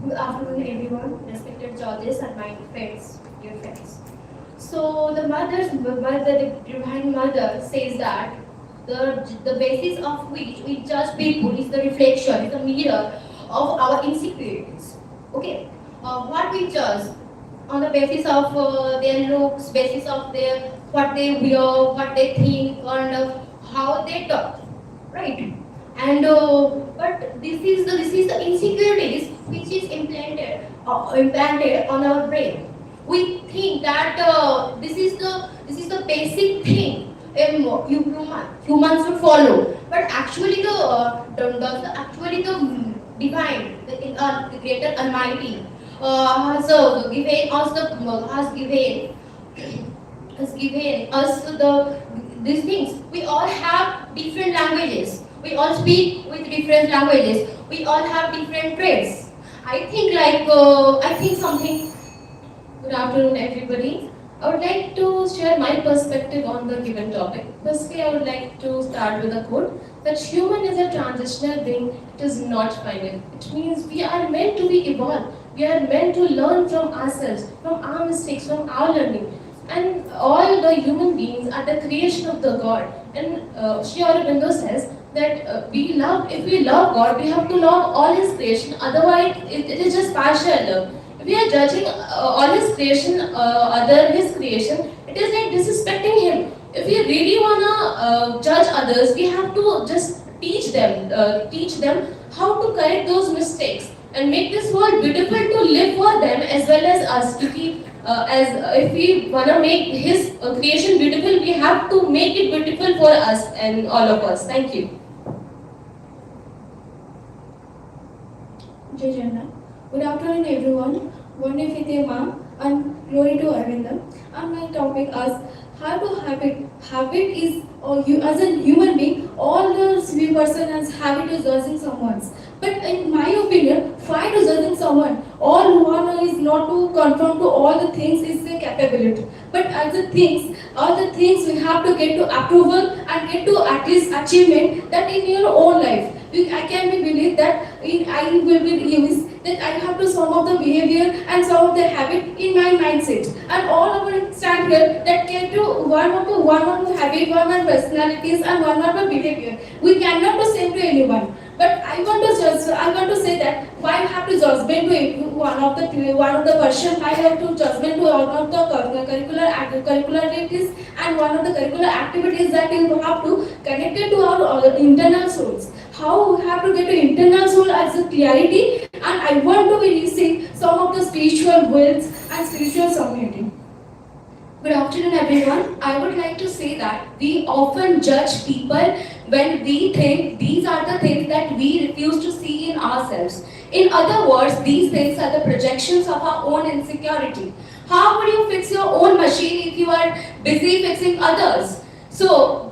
Good afternoon, everyone, respected judges and my friends, dear friends. So the divine mother says that the basis of which we judge people is the reflection, is the mirror of our insecurities. Okay, what we judge on the basis of their looks, basis of their what they wear, what they think, and how they talk, right? And but this is the insecurities which is implanted on our brain. We think that this is the basic thing humans should follow, but actually the divine, the greater Almighty has given us these things. We all have different languages. We all speak with different languages. We all have different traits. I think something. Good afternoon, everybody. I would like to share my perspective on the given topic. Firstly, I would like to start with a quote that human is a transitional being, it is not final. It means we are meant to be evolved. We are meant to learn from ourselves, from our mistakes, from our learning. And all the human beings are the creation of the God. And Sri Aurobindo says that if we love God, we have to love all His creation. Otherwise, it is just partial love. If we are judging all His creation, other His creation, it is like disrespecting Him. If we really wanna judge others, we have to just teach them how to correct those mistakes and make this world beautiful to live for them as well as us to keep. As if we wanna make His creation beautiful, we have to make it beautiful for us and all of us. Thank you. Jai Jana. Good afternoon, everyone. Wonderful ma'am and glory to Arvinda. And my topic is how to habit. Habit is you as a human being. All the person has habit of judging someone. But in my opinion, why to judging someone? All one is not to conform to all the things is their capability. But as the things, all the things we have to get to approval and get to at least achievement that in your own life. I can be believe that I will be used that I have to some of the behavior and some of the habit in my mindset. And all of our stand here that get to one of the habit, one of the personalities and one of the behavior. We cannot do same to anyone. But I want to say that why have to judgment to one of the person, why have to judgment to one of the curricular activities and one of the curricular activities that you have to connect it to our internal souls. How we have to get to internal soul as a clarity, and I want to be receive some of the spiritual wills and spiritual community. Good afternoon, everyone. I would like to say that we often judge people when we think these are the things that we refuse to see in ourselves. In other words, these things are the projections of our own insecurity. How would you fix your own machine if you are busy fixing others? So,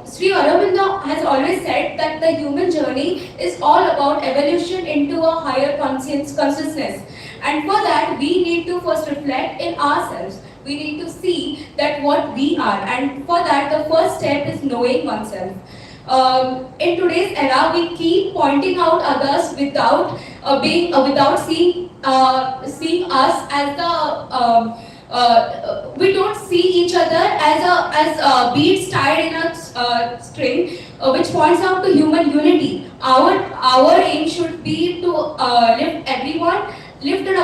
Sri Aurobindo has always said that the human journey is all about evolution into a higher consciousness. And for that, we need to first reflect in ourselves. We need to see that what we are, and for that, the first step is knowing oneself. In today's era, we keep pointing out others without seeing us as we don't see each other as beads tied in a string, which points out to human unity. Our aim should be to lift and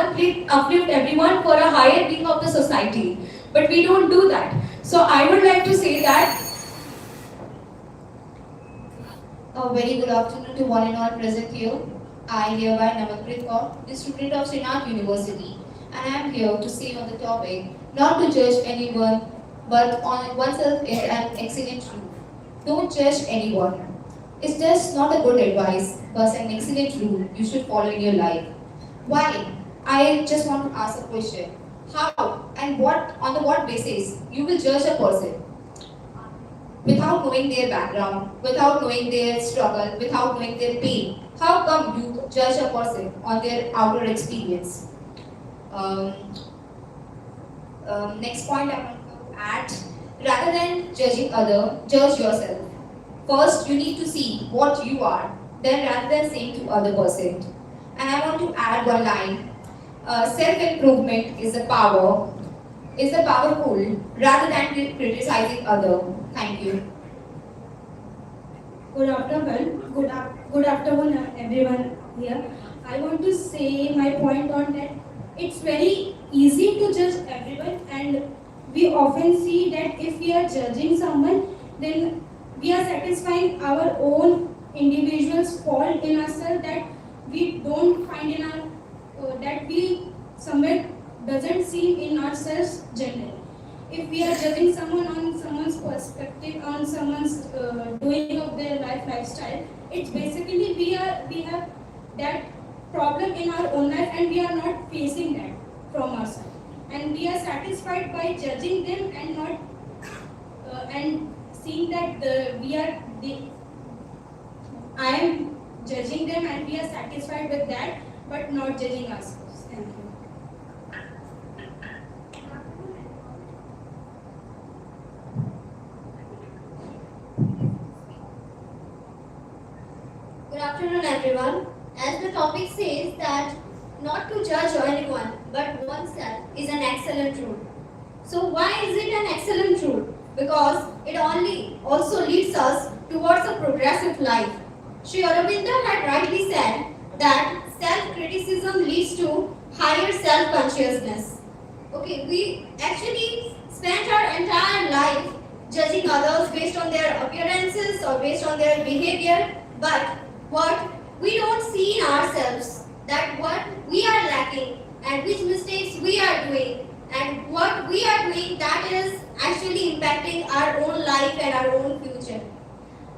uplift everyone for a higher being of the society. But we don't do that. So I would like to say that a very good afternoon to one and all present here. I hereby Namanpreet Kaur, the student of Srinath University, and I am here to say on the topic, not to judge anyone, but on oneself is an excellent rule. Don't judge anyone. It's just not a good advice, but an excellent rule you should follow in your life. Why? I just want to ask a question. How and on the what basis you will judge a person? Without knowing their background, without knowing their struggle, without knowing their pain. How come you judge a person on their outer experience? Next point I want to add, rather than judging other, judge yourself. First, you need to see what you are, then rather than saying to other person. And I want to add one line. Self-improvement is powerful rather than criticizing other. Thank you. Good afternoon. Good afternoon, everyone here. I want to say my point on that. It's very easy to judge everyone, and we often see that if we are judging someone, then we are satisfying our own individual's fault in ourselves that we don't find in our that we somewhere doesn't see in ourselves generally. If we are judging someone on someone's perspective, on someone's doing of their lifestyle, it's basically we have that problem in our own life and we are not facing that from ourselves. And we are satisfied by judging them and not and seeing that I am judging them and we are satisfied with that, but not judging ourselves. Thank you. Good afternoon, everyone. As the topic says that not to judge anyone but oneself is an excellent rule. So why is it an excellent rule? Because it also leads us towards a progressive life. Sri Aurobindo had rightly said that self-criticism leads to higher self-consciousness. Okay, we actually spent our entire life judging others based on their appearances or based on their behavior, but what we don't see in ourselves, that what we are lacking and which mistakes we are doing and what we are doing that is actually impacting our own life and our own future.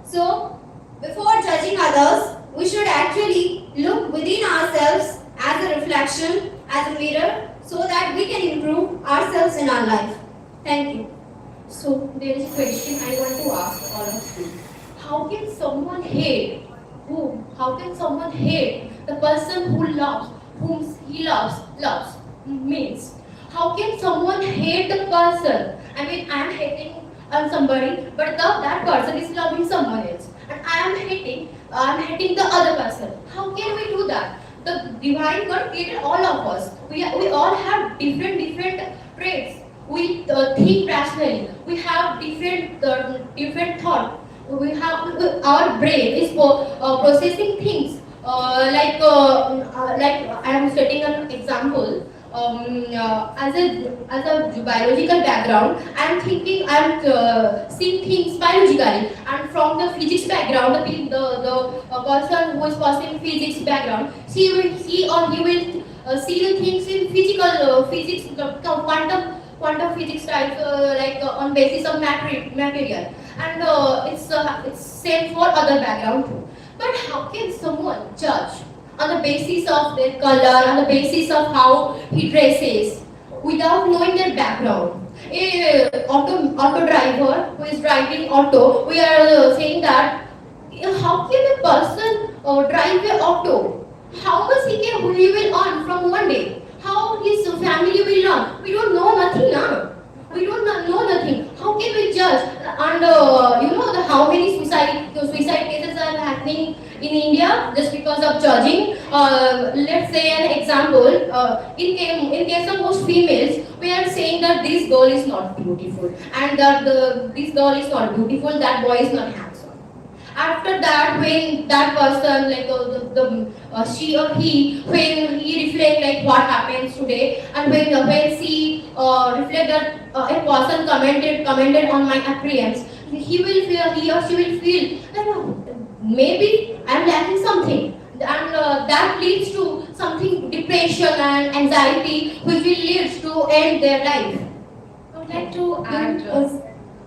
So, before judging others, we should actually look within ourselves as a reflection, as a mirror, so that we can improve ourselves in our life. Thank you. So there is a question I want to ask all of you. How can someone hate How can someone hate the person who loves, whom he loves? Means, how can someone hate the person? I mean, I am hating on somebody, but that person is loving someone else, and I am hating the other person. How can we do that? The divine God created all of us. We all have different traits. We think rationally. We have different thought. We have our brain is processing things. Like I am setting an example. As a biological background, I am thinking, I am seeing things biologically, and from the physics background, the person who is pursuing physics background, he or he will see the things in physics, the quantum physics type, on basis of material, and it's same for other background too. But how can someone judge on the basis of their color, on the basis of how he dresses, without knowing their background? A auto driver who is driving auto, we are saying that how can a person drive a auto? How much he will earn from one day? How his family will earn? We don't know nothing now. We don't know nothing. How can we judge? And how many suicide cases are happening in India just because of judging. Let's say an example. In case of most females, we are saying that this girl is not beautiful, and that this girl is not beautiful. That boy is not handsome. After that, when that person, like she or he, when he reflect like what happens today, and when she reflect that a person commented on my appearance, he or she will feel that maybe I'm lacking something, and that leads to something depression and anxiety, which will lead to end their life. I would like to add,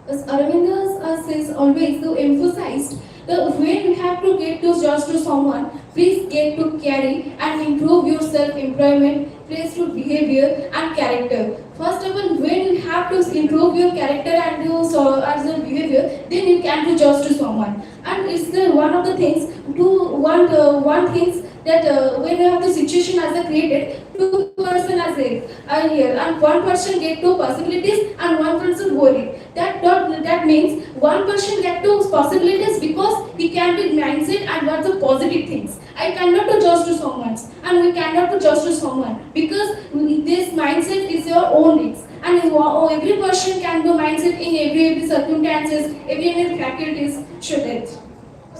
as Aravinda says always, to emphasized the when you have to get to judge to someone, please get to carry and improve your self-employment, place to behavior and character. First of all, when you have to improve your character and as a behavior, then you can to judge to someone. And it's the one of the things one things that when you have the situation as a created, two person as a here, and one person get two possibilities and one person worried. That means one person get two possibilities because he can be mindset and what's the positive things. I cannot to judge to someone, and we cannot to judge to someone because this mindset is your own needs, and every person can do mindset in every circumstances, every faculties should it.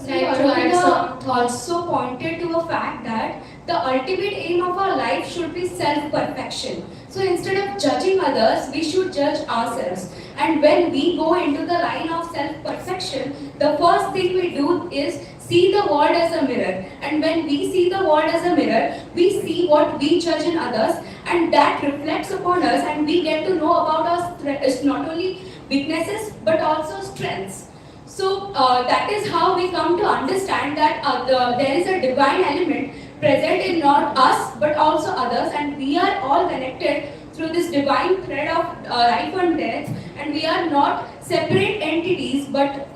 Like to add some also pointed to a fact that the ultimate aim of our life should be self-perfection. So instead of judging others, we should judge ourselves. And when we go into the line of self-perfection, the first thing we do is see the world as a mirror. And when we see the world as a mirror, we see what we judge in others, and that reflects upon us, and we get to know about our not only weaknesses but also strengths. So that is how we come to understand that there is a divine element present in not us but also others, and we are all connected through this divine thread of life and death, and we are not separate entities but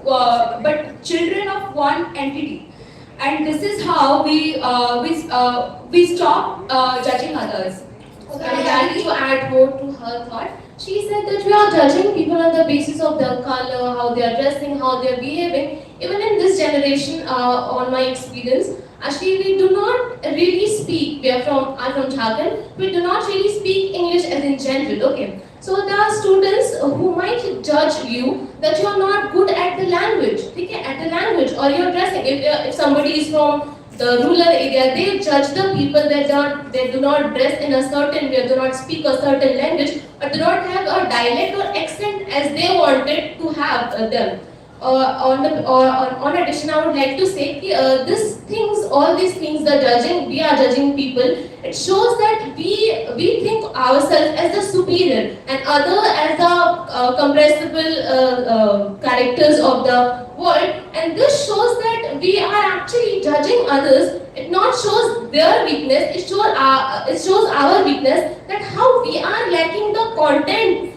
children of one entity. And this is how we stop judging others. I would like to add more to her thought. She said that we are judging people on the basis of their color, how they are dressing, how they are behaving. Even in this generation, on my experience, actually we do not really speak. I'm from Jharkhand. We do not really speak English as in general. Okay. So there are students who might judge you that you are not good at the language. Okay, at the language or your dressing. If somebody is from the rural area, they judge the people that they do not dress in a certain way, do not speak a certain language, or do not have a dialect or accent as they wanted to have them. On addition, I would like to say all these things, the judging, we are judging people. It shows that we think ourselves as the superior and other as the compressible characters of the world, and this shows that we are actually judging others. It not shows their weakness, it shows our weakness, that how we are lacking the content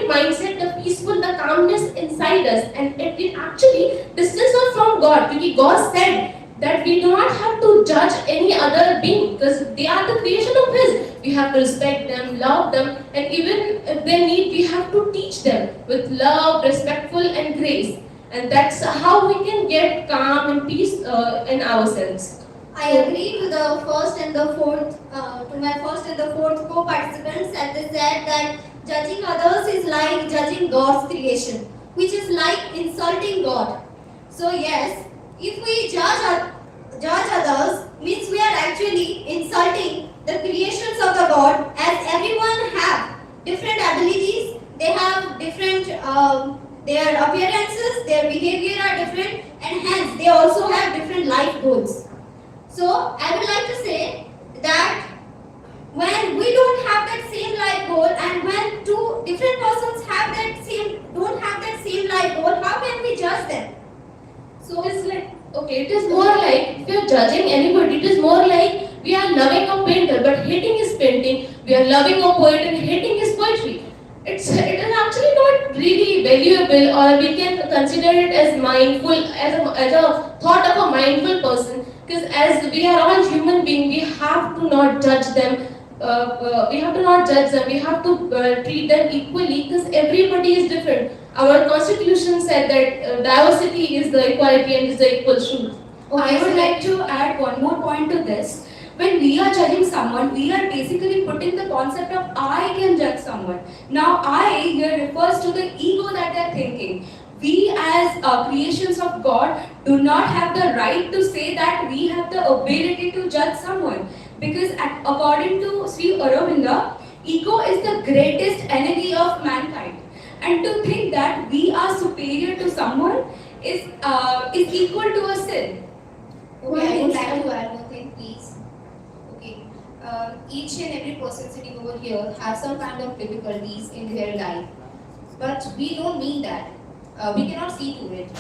mindset, the peaceful, the calmness inside us, and it actually, this is not from God, because God said that we do not have to judge any other being because they are the creation of His. We have to respect them, love them, and even if they need, we have to teach them with love, respectful, and grace. And that's how we can get calm and peace in ourselves. I agree to the first and the fourth, to my first and the fourth co-participants, as they said that judging others is like judging God's creation, which is like insulting God. So yes, if we judge others, means we are actually insulting the creations of the God, as everyone have different abilities, they have different, their appearances, their behavior are different, and hence they also have different life goals. So I would like to say that when we don't have that same life goal, and when two different persons don't have that same life goal, how can we judge them? So it's like, okay, it is more like if you're judging anybody, it is more like we are loving a painter but hating his painting, we are loving a poet and hating his poetry. It is actually not really valuable, or we can consider it as mindful, as a thought of a mindful person. Because as we are all human beings, we have to not judge them. We have to not judge them. We have to treat them equally because everybody is different. Our constitution said that diversity is the equality and is the equal truth. I would like to add one more point to this. When we are judging someone, we are basically putting the concept of I can judge someone. Now, I here refers to the ego that they are thinking. We as creations of God do not have the right to say that we have the ability to judge someone. Because according to Sri Aurobindo, ego is the greatest enemy of mankind. And to think that we are superior to someone is equal to a sin. Okay, I would like to add one thing, please. Okay, each and every person sitting over here has some kind of difficulties in their life, but we don't mean that. We cannot see to it.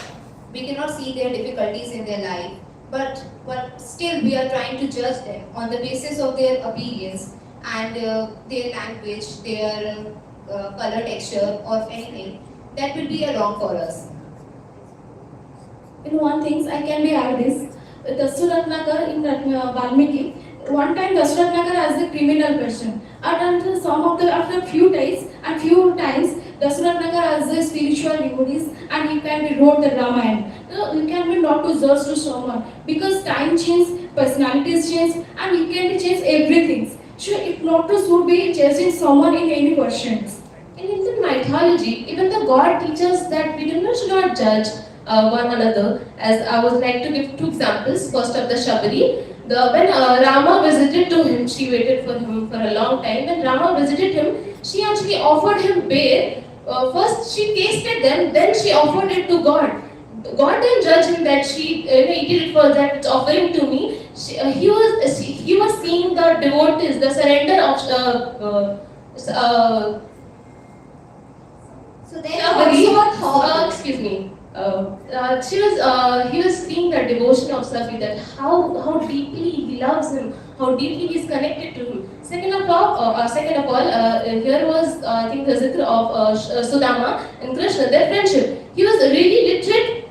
We cannot see their difficulties in their life, but still we are trying to judge them on the basis of their appearance and their language, their color texture, or anything. That will be a wrong for us. In one things I can be add this. Dasuratnakar in Valmiki, one time Dasuratnakar asked a criminal question. After few times, Dasuratnakar asked the spiritual devotees, and he can be wrote the Ramayana. You can be not to judge to someone because time change, personalities change, and you can change everything. So if not to should be judging someone in any questions. In Indian mythology, even the god teaches that we should not judge one another. As I would like to give two examples. First of the Shabari. When Rama visited to him, she waited for him for a long time. When Rama visited him, she actually offered him bear. First she tasted them, then she offered it to God. God didn't judge him that she eated it for that it's offering to me. He was seeing the devotees, the surrender of So there is also a thought. excuse me. He was seeing the devotion of Safi, that how deeply he loves him, how deeply he is connected to him. Second of all, here was I think the zikr of Sudama and Krishna, their friendship. He was really literate.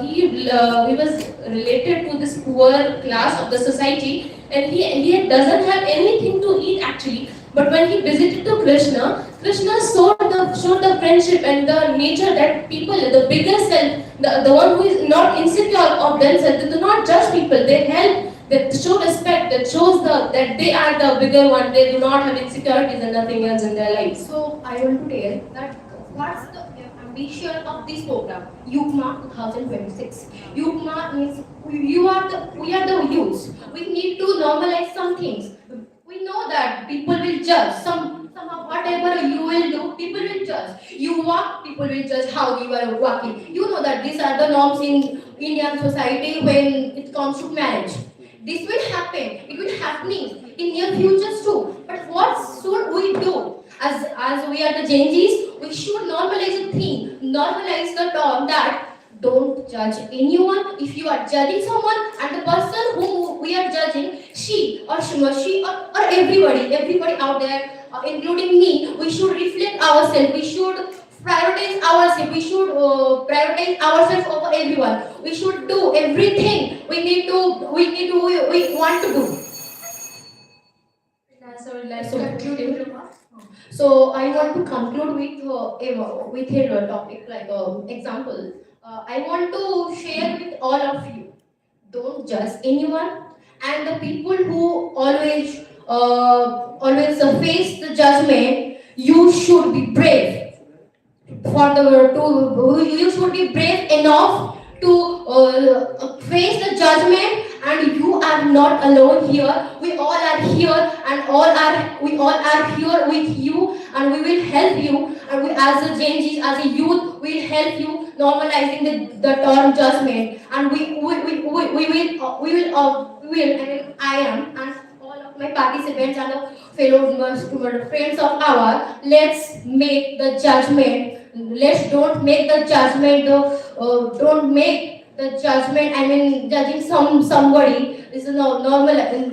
He was related to this poor class of the society, and he doesn't have anything to eat actually. But when he visited to Krishna, Krishna showed the friendship and the nature that people, the bigger self, the one who is not insecure of themselves, they do not judge people, they help, they show respect, that shows that they are the bigger one, they do not have insecurities and nothing else in their lives. So I want to tell that what's the ambition of this program, Yugma 2026. Yugma means we are the youths. We need to normalize some things. We know that people will judge. Somehow whatever you will do, people will judge. You walk, people will judge how you are walking. You know that these are the norms in Indian society when it comes to marriage. This will happen. It will happening in near futures too. But what should we do? As we are the Gen Zs, we should normalize the thing, normalize the term that don't judge anyone. If you are judging someone and the person whom we are judging, she or everybody out there, including me, we should reflect ourselves. We should prioritize ourselves. We should prioritize ourselves over everyone. We should do everything we want to do. As I would like to conclude. So I want to conclude with a topic like example. I want to share with all of you. Don't judge anyone, and the people who always face the judgment. You should be brave for the to you should be brave enough to face the judgment, and you are not alone here. We all are here, and we all are here with you, and we will help you, and we as a Gen Zs, as a youth, will help you normalizing the term judgment, and we will, and I am, and all of my participants and the fellow friends of our, let's make the judgment. Let's don't make the judgment. Don't make the judgment. I mean, judging somebody is normal.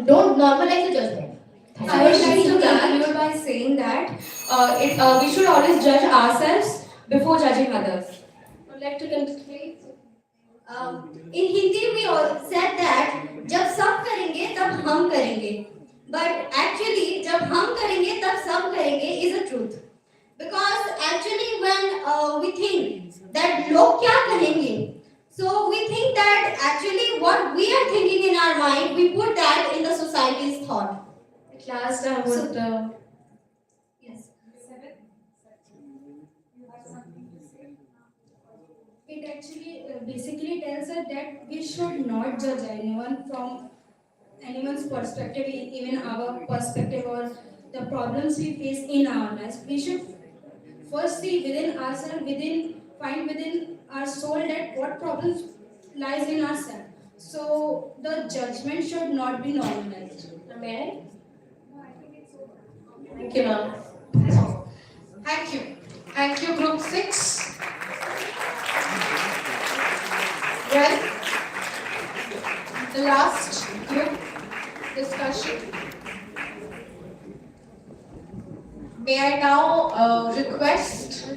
Don't normalize the judgment. I would like to conclude by saying that we should always judge ourselves before judging others. I would like to conclude. In Hindi we all said that जब सब करेंगे तब हम करेंगे, but actually जब हम करेंगे तब सब करेंगे is a truth, because actually when we think that लोग क्या कहेंगे, so we think that actually what we are thinking in our mind, we put that in the society's thought. At last, I would. Yes. It actually basically tells us that we should not judge anyone from anyone's perspective, even our perspective or the problems we face in our lives. We should first see within ourselves, find within our soul that what problems lies in ourselves. So the judgment should not be normalized. May I? Thank you, ma'am. Thank you. Thank you, Group 6. Well, the last group discussion. May I now request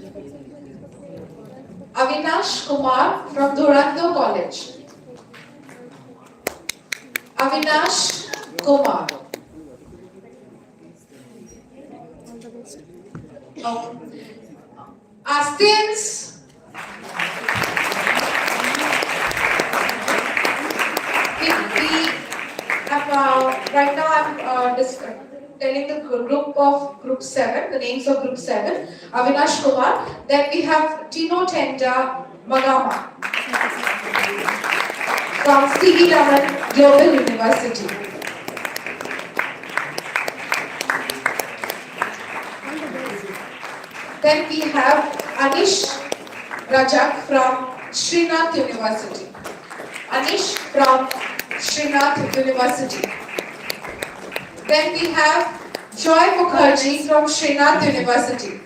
Avinash Kumar from Durando College. Avinash Kumar. Astians. We have, right now I'm telling the group of Group 7, the names of Group 7, Avinash Kumar. Then we have Tino Tenda Magama from C.V. Raman Global University. Then we have Anish Rajak from Srinath University. Anish from Srinath University. Then we have Joy Mukherjee from Srinath University.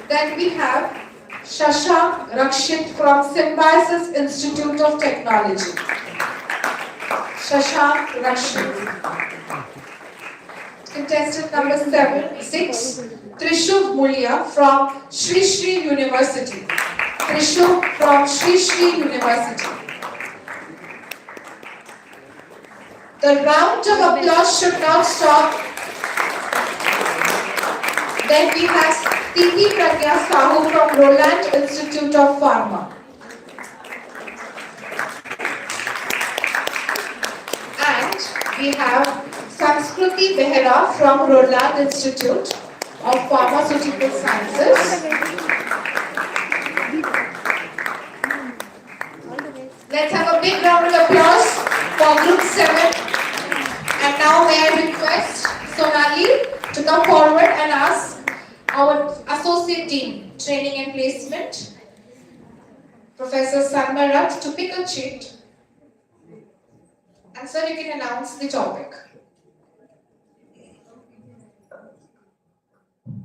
Then we have Shashank Rakshit from Symbiosis Institute of Technology. Shashank Rakshit. Contestant number 6, Trishuv Mulia from Sri Sri University. Trishuv from Sri Sri University. The round of applause should not stop. Then we have Titi Pragya Sahu from Roland Institute of Pharma. And we have Sanskruti Behera from Roland Institute of Pharmaceutical Sciences. Let's have a big round of applause for Group 7. And now may I request Sonali to come forward and ask our Associate Dean, Training and Placement, Professor Sanmarat, to pick a sheet. And sir, you can announce the topic.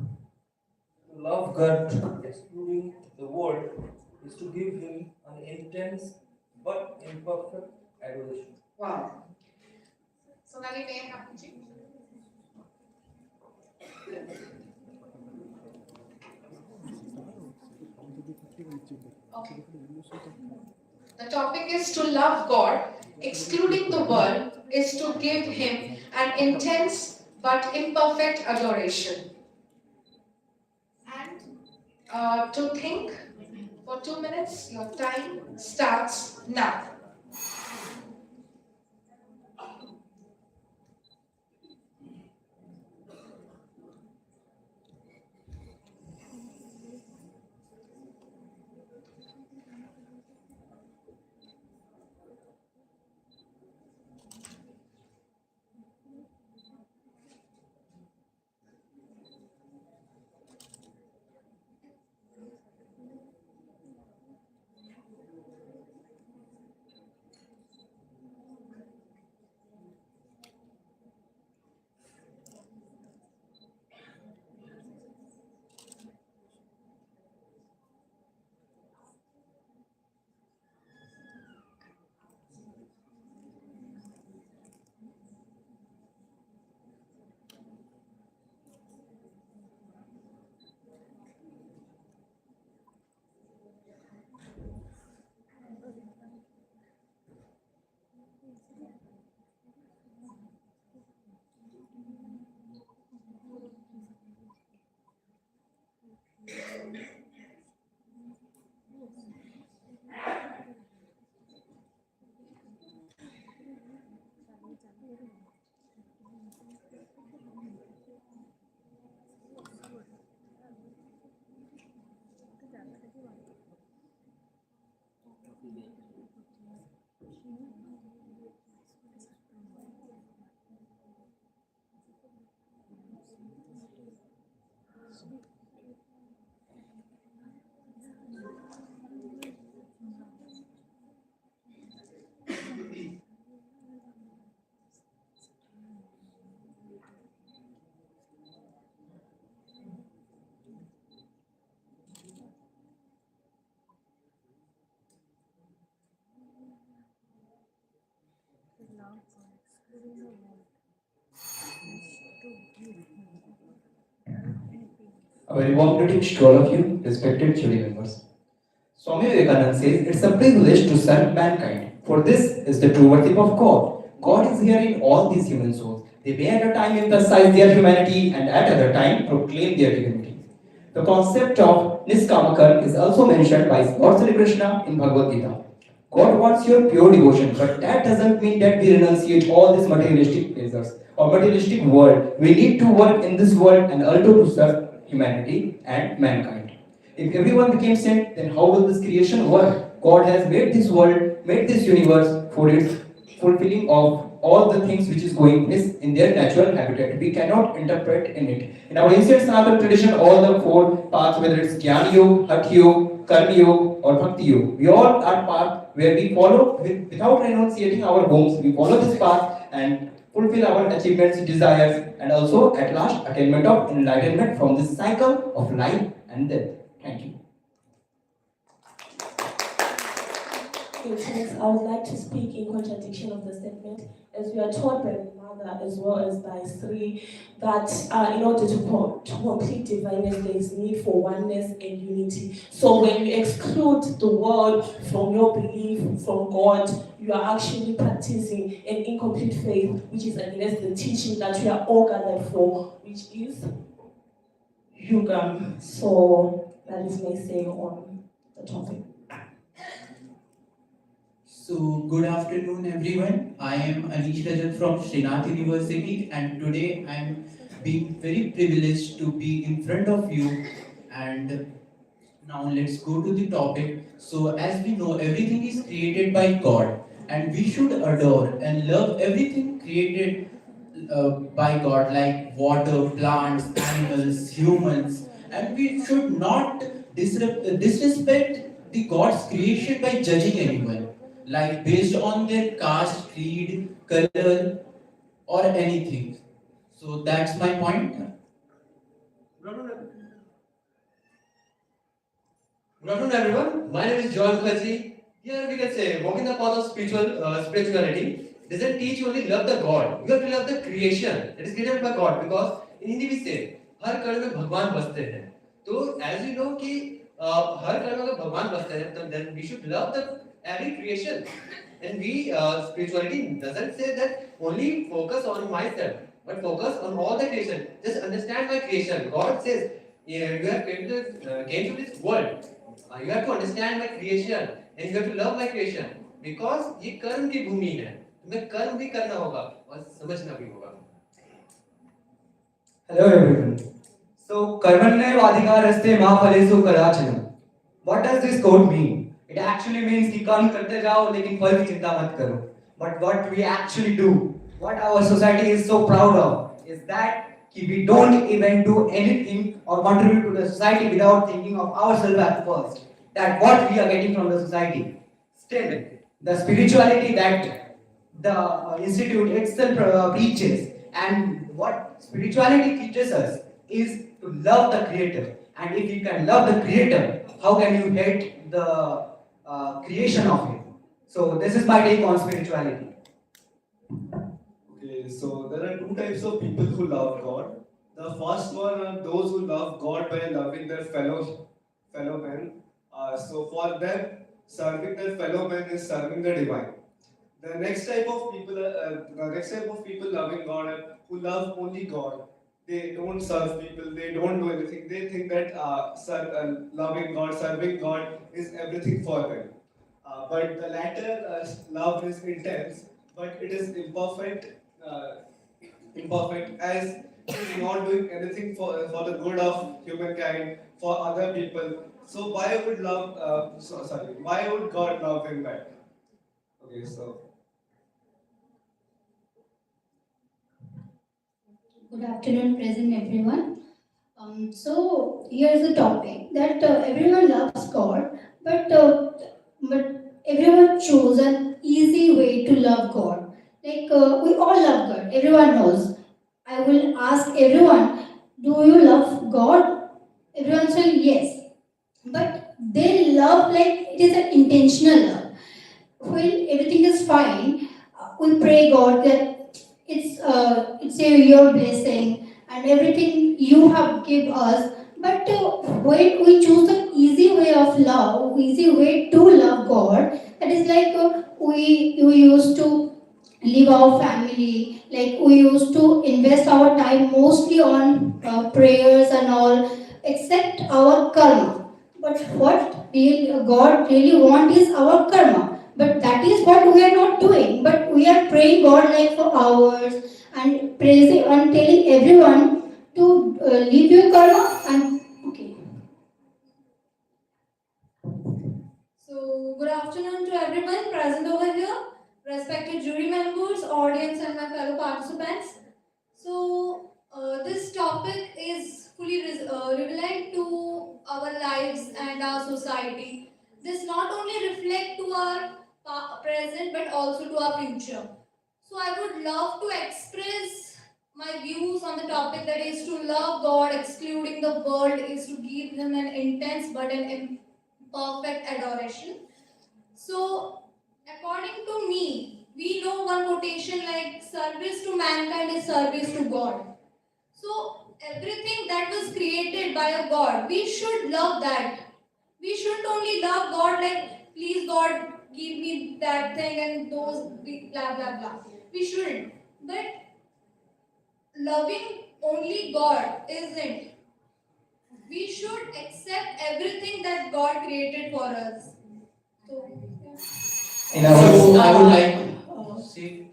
To love God, excluding the world, is to give Him an intense but imperfect adoration. Wow. Sonali, may I have you? Okay. The topic is to love God. Excluding the world is to give Him an intense but imperfect adoration. And to think for 2 minutes, your time starts now. A very warm greetings to all of you, respected jury members. Swami Vivekananda says it's a privilege to serve mankind, for this is the true worship of God. God is here in all these human souls. They may at a time emphasize their humanity and at other time proclaim their divinity. The concept of Niskamakarma is also mentioned by Lord Sri Krishna in Bhagavad Gita. God wants your pure devotion, but that doesn't mean that we renunciate all these materialistic pleasures or materialistic world. We need to work in this world and also to serve humanity and mankind. If everyone became saint, then how will this creation work? God has made this world, made this universe for its fulfilling of all the things which is going is in their natural habitat. We cannot interpret in it. In our ancient Sanatana tradition, all the four paths, whether it's Jnana Yoga, Hatha Yoga, Karma Yoga, or Bhakti Yoga, we all are path where we follow without renunciating our homes. We follow this path and fulfill our achievements, desires, and also at last attainment of enlightenment from this cycle of life and death. Thank you. Thanks. I would like to speak in contradiction of the statement, as we are taught by the mother as well as by Sri, that in order to complete divineness, there is need for oneness and unity. So when you exclude the world from your belief, from God, you are actually practicing an incomplete faith, which is against the teaching that we are all gathered for, which is Yugma. So that is my say on the topic. So, good afternoon, everyone. I am Anish Rajat from Srinath University, and today I am being very privileged to be in front of you. And now, let's go to the topic. So, as we know, everything is created by God, and we should adore and love everything created by God, like water, plants, animals, humans, and we should not disrespect the God's creation by judging anyone, like based on their caste, creed, color, or anything. So that's my point. Good afternoon, everyone. My name is Joel Mukherjee. Here we can say walking the path of spirituality. doesn't teach you only love the God. You have to love the creation that is created by God. Because in Hindi we say, हर कण में भगवान बसते हैं. तो as you know कि हर कण में अगर भगवान बसते हैं, तो then we should love the every creation. And we spirituality doesn't say that only focus on myself, but focus on all the creation. Just understand my creation. God says, yeah, you have came to this world. You have to understand my creation and you have to love my creation. Because ये कर्म की भूमि है. तुम्हें कर्म भी करना होगा और समझना भी होगा. Hello everyone. So, कर्मण्येवाधिकारस्ते मा फलेषु कदाचन. What does this quote mean? It actually means कि कर्म करते जाओ लेकिन फल की चिंता मत करो. But what we actually do, what our society is so proud of, is that we don't even do anything or contribute to the society without thinking of ourselves at first. That what we are getting from the society. Still, the spirituality that the institute itself preaches and what spirituality teaches us is to love the creator. And if you can love the creator, how can you hate the creation of him? So this is my take on spirituality. Okay, so there are two types of people who love God. The first one are those who love God by loving their fellow men. So for them, serving their fellow men is serving the divine. The next type of people loving God are who love only God. They don't serve people. They don't do anything. They think that loving God, serving God is everything for them. But the latter love is intense, but it is imperfect. Imperfect as it is not doing anything for the good of humankind, for other people. So why would why would God love him back? Okay, so. Good afternoon, present everyone. So here's the topic that everyone loves God, but everyone chose an easy way to love God. Like we all love God, everyone knows. I will ask everyone, do you love God? Everyone will yes, but they love like it is an intentional love. When everything is fine, we pray God that your blessing and everything you have give us. But when we choose the easy way of love, easy way to love God, that is like we used to leave our family, like we used to invest our time mostly on prayers and all, except our karma. But what God really want is our karma. But that is what we are not doing. But we are praying God like for hours and praising and telling everyone to leave your karma and okay. So, good afternoon to everyone present over here, respected jury members, audience, and my fellow participants. So, this topic is fully relevant to our lives and our society. This not only reflect to our present but also to our future. So, I would love to express my views on the topic that is to love God, excluding the world, is to give Him an intense but an imperfect adoration. So, according to me, we know one quotation like service to mankind is service to God. So, everything that was created by a God, we should love that. We shouldn't only love God like, please God, give me that thing and those blah blah blah. We shouldn't. But loving only God isn't. We should accept everything that God created for us. So, So I would like say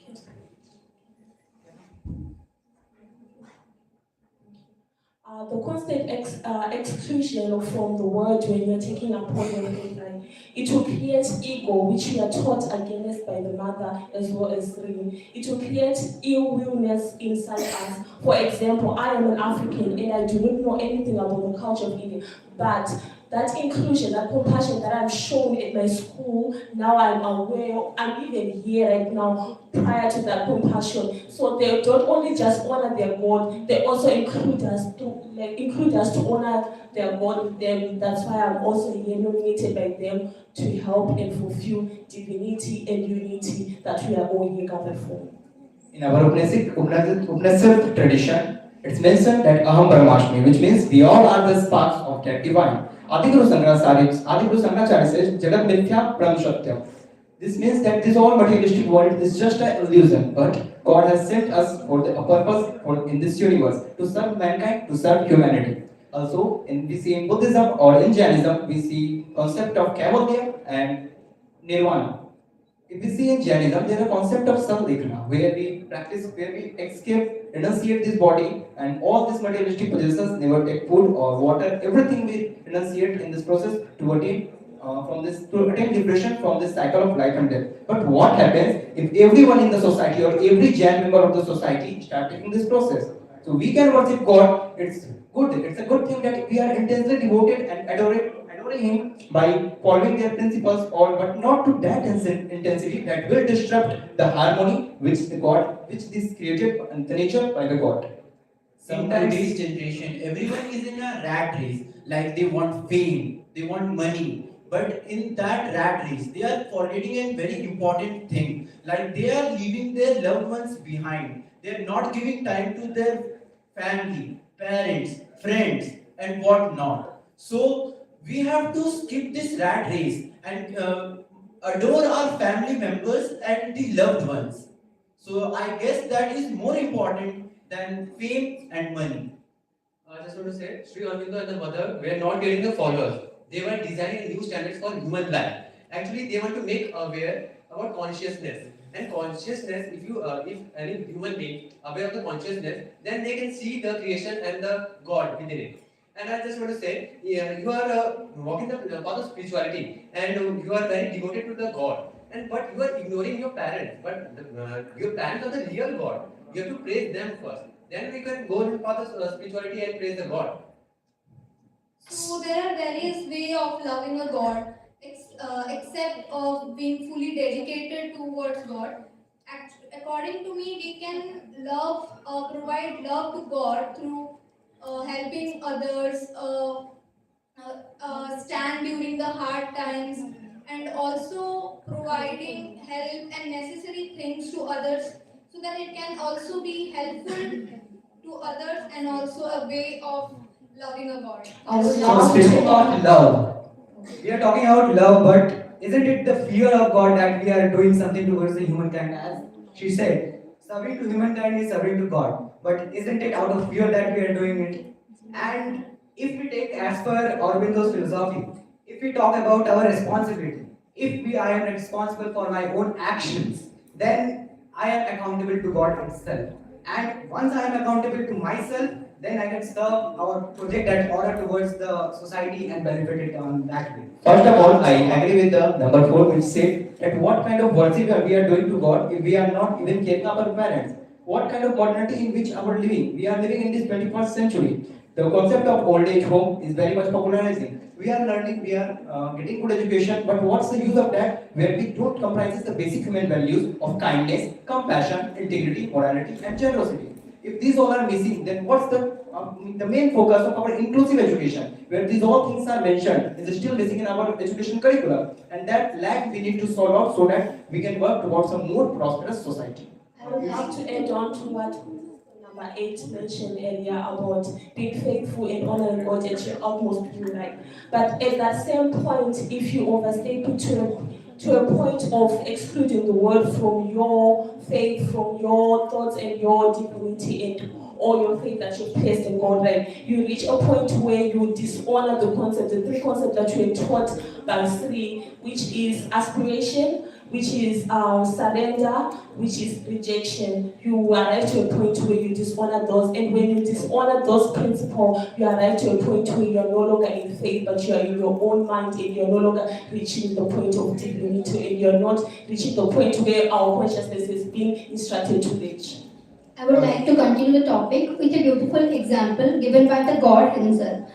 the constant exclusion from the world when you're taking upon your life, it will create ego, which we are taught against by the mother as well as three. It will create ill willness inside us. For example, I am an African and I do not know anything about the culture of India, but that inclusion, that compassion that I'm shown in my school, now I'm aware, I'm even here right now, prior to that compassion. So they don't only just honor their God, they also include us to honor their God with them. That's why I'm also here nominated by them to help and fulfill divinity and unity that we are all here gathered for. In our Upanishad tradition, it's mentioned that Aham Brahmasmi, which means we all are the sparks of that divine. Adi Guru Shankaracharya says, Jagat Mithya Brahm Satyam. This means that this all materialistic world is just an illusion, but God has sent us for a purpose in this universe to serve mankind, to serve humanity. Also, we see in Buddhism or in Jainism, we see concept of Kaivalya and Nirvana. If we see in Jainism, there is a concept of Sandighna, where we escape, renunciate this body, and all these materialistic possessions, never take food or water, everything we renunciate in this process to attain to attain liberation from this cycle of life and death. But what happens if everyone in the society or every Jain member of the society start taking this process? So we can worship God. It's good. It's a good thing that we are intensely devoted and adoring Him by following their principles, or but not to that intensity that will disrupt the harmony which this created the nature by the God. In today's generation, everyone is in a rat race. Like they want fame, they want money. But in that rat race, they are forgetting a very important thing. Like they are leaving their loved ones behind. They are not giving time to their family, parents, friends, and whatnot. So we have to skip this rat race and adore our family members and the loved ones. So I guess that is more important than fame and money. I just want to say, Sri Aurobindo and the mother were not getting the followers. They were designing new standards for human life. Actually, they want to make aware about consciousness. And consciousness, if any human being aware of the consciousness, then they can see the creation and the God within it. And I just want to say, yeah, you are walking the path of spirituality, and you are very devoted to the God. But you are ignoring your parents. But your parents are the real God. You have to praise them first. Then we can go in the path of spirituality and praise the God. So there are various ways of loving a God, except of being fully dedicated towards God. According to me, we can provide love to God through helping others, stand during the hard times, and also providing help and necessary things to others, so that it can also be helpful to others and also a way of loving a God. So speaking about love, we are talking about love, but isn't it the fear of God that we are doing something towards the humankind? As she said, serving to humankind is serving to God. But isn't it out of fear that we are doing it? And if we take as per Aurobindo's philosophy, if we talk about our responsibility, I am responsible for my own actions, then I am accountable to God itself. And once I am accountable to myself, then I can serve our project that order towards the society and benefit it on that way. First of all, I agree with the number 4, which said that what kind of worship we are doing to God if we are not even caring our parents? What kind of modernity in which our living? We are living in this 21st century. The concept of old age home is very much popularizing. We are learning, we are getting good education, but what's the use of that where we don't comprise the basic human values of kindness, compassion, integrity, morality, and generosity? If these all are missing, then what's the main focus of our inclusive education, where these all things are mentioned, is still missing in our education curriculum, and that lack we need to solve out so that we can work towards a more prosperous society. I would like to add on to what number 8 mentioned earlier about being faithful and honoring God at your utmost view, right? But at that same point, if you overstep it to a point of excluding the word from your faith, from your thoughts and your divinity and all your faith that you've placed in God, right? You reach a point where you dishonor the concept, the 3 concepts that you were taught by Sri, which is aspiration, which is surrender, which is rejection. You arrive to a point where you dishonor those, and when you dishonor those principles, you arrive to a point where you are no longer in faith, but you are in your own mind, and you are no longer reaching the point of divinity, and you are not reaching the point where our consciousness is being instructed to reach. I would like to continue the topic with a beautiful example given by the God himself.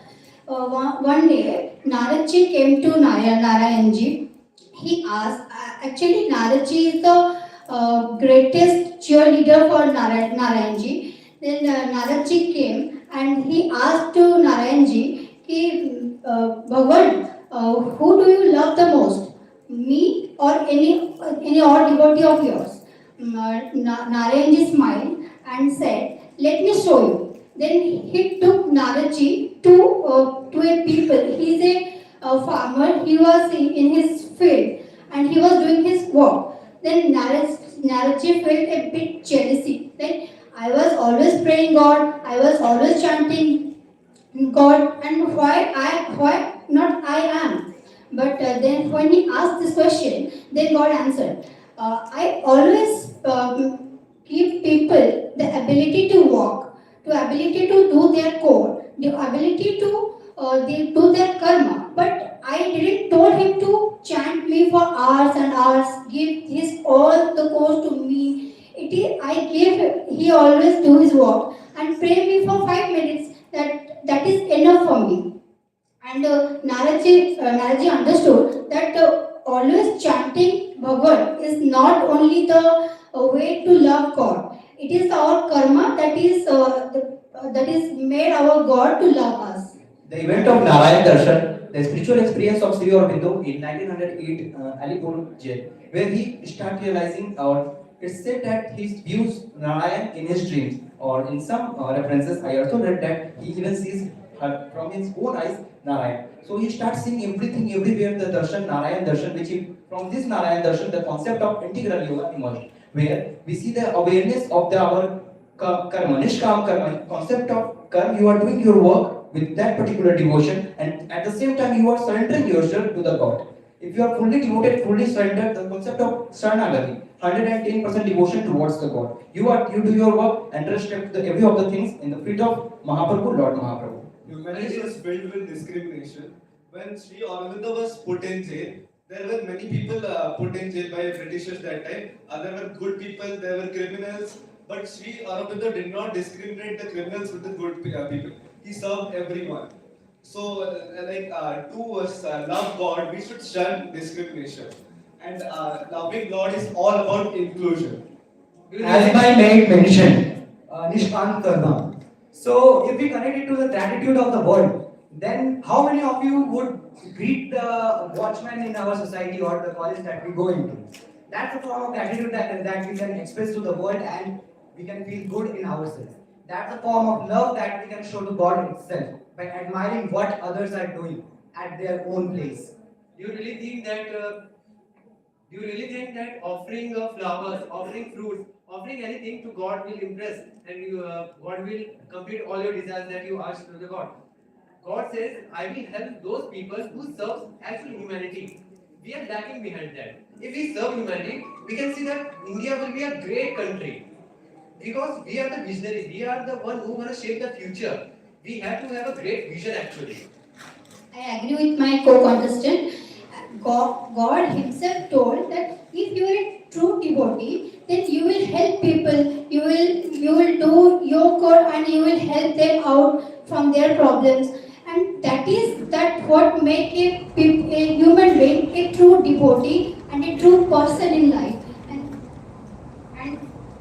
one day, Naradji came to Narayanji. He asked, actually, Naradji is the greatest cheerleader for Narayanji. Then Naradji came and he asked to Narayanji, ki, Bhagwan, who do you love the most? Me or any odd devotee of yours? Narayanji smiled and said, let me show you. Then he took Naradji to a people. He's a farmer. He was in his field and he was doing his work. Then Naradji felt a bit jealousy. Then I was always praying God. I was always chanting God, and why not I am? But then when he asked this question, then God answered, I always give people the ability to walk, the ability to do their core, the ability to they do their karma. But I didn't told him to chant me for hours and hours, give his all the course to me. It is I gave he always do his work and pray me for 5 minutes. That is enough for me. And Naraji understood that always chanting Bhagwan is not only the way to love God. It is our karma that is made our God to love us. The event of Narayan Darshan, the spiritual experience of Sri Aurobindo in 1908 Alipur jail, where he started realizing, or it's said that he views Narayan in his dreams, or in some references, I also read that he even sees her from his own eyes Narayan. So he starts seeing everything everywhere, the Darshan, Narayan Darshan, which he, from this Narayan Darshan, the concept of integral yoga emerged, where we see the awareness of our karma, nishkam karma, concept of karma, you are doing your work with that particular devotion, and at the same time you are surrendering yourself to the God. If you are fully devoted, fully surrendered, the concept of Saranagati, 110% devotion towards the God. You do your work and respect every of the things in the feet of Mahaprabhu, Lord Mahaprabhu. Humanity is filled with discrimination. When Sri Aurobindo was put in jail, there were many people put in jail by Britishers that time. There were good people, there were criminals, but Sri Aurobindo did not discriminate the criminals with the good people. He served everyone. So, to love God, we should shun discrimination. And loving God is all about inclusion. As I made mention, Nishkan Karma. So, if we connect it to the gratitude of the world, then how many of you would greet the watchman in our society or the college that we go into? That's a form of gratitude that we can express to the world and we can feel good in ourselves. That's a form of love that we can show to God itself by admiring what others are doing at their own place. Do you really think that? Do you really think that offering flowers, offering fruits, offering anything to God will impress and God will complete all your desires that you ask to the God? God says, I will help those people who serve actual humanity. We are lacking behind that. If we serve humanity, we can see that India will be a great country. Because we are the visionaries, we are the one who want to shape the future. We have to have a great vision actually. I agree with my co-contestant. God Himself told that if you are a true devotee, then you will help people. You will do your core and you will help them out from their problems. And that what make a human being a true devotee and a true person in life.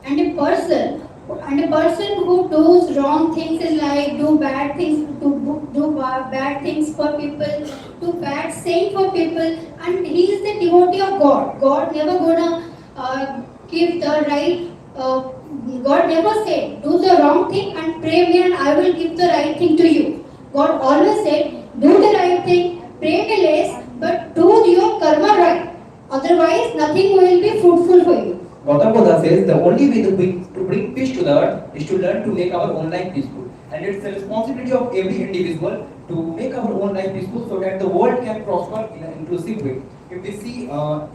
And a person who does wrong things in life, do bad things, do bad things for people, do bad saying for people, and he is the devotee of God. God never gonna give the right. God never said, do the wrong thing and pray me and I will give the right thing to you. God always said, do the right thing, pray me less, but do your karma right. Otherwise, nothing will be fruitful for you. Gautam Buddha says the only way to bring peace to the earth is to learn to make our own life peaceful. And it's the responsibility of every individual to make our own life peaceful so that the world can prosper in an inclusive way. If we see in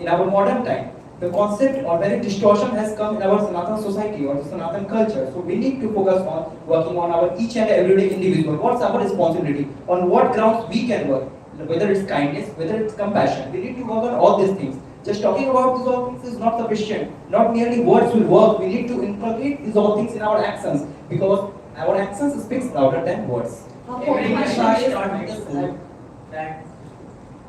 our modern time, the concept or very distortion has come in our Sanatan society or the Sanatan culture. So we need to focus on working on our each and everyday individual. What's our responsibility? On what grounds we can work? Whether it's kindness, whether it's compassion. We need to work on all these things. Just talking about these all things is not sufficient. Not merely words will work. We need to inculcate these all things in our actions because our actions speaks louder than words. Everything I will start with the quote that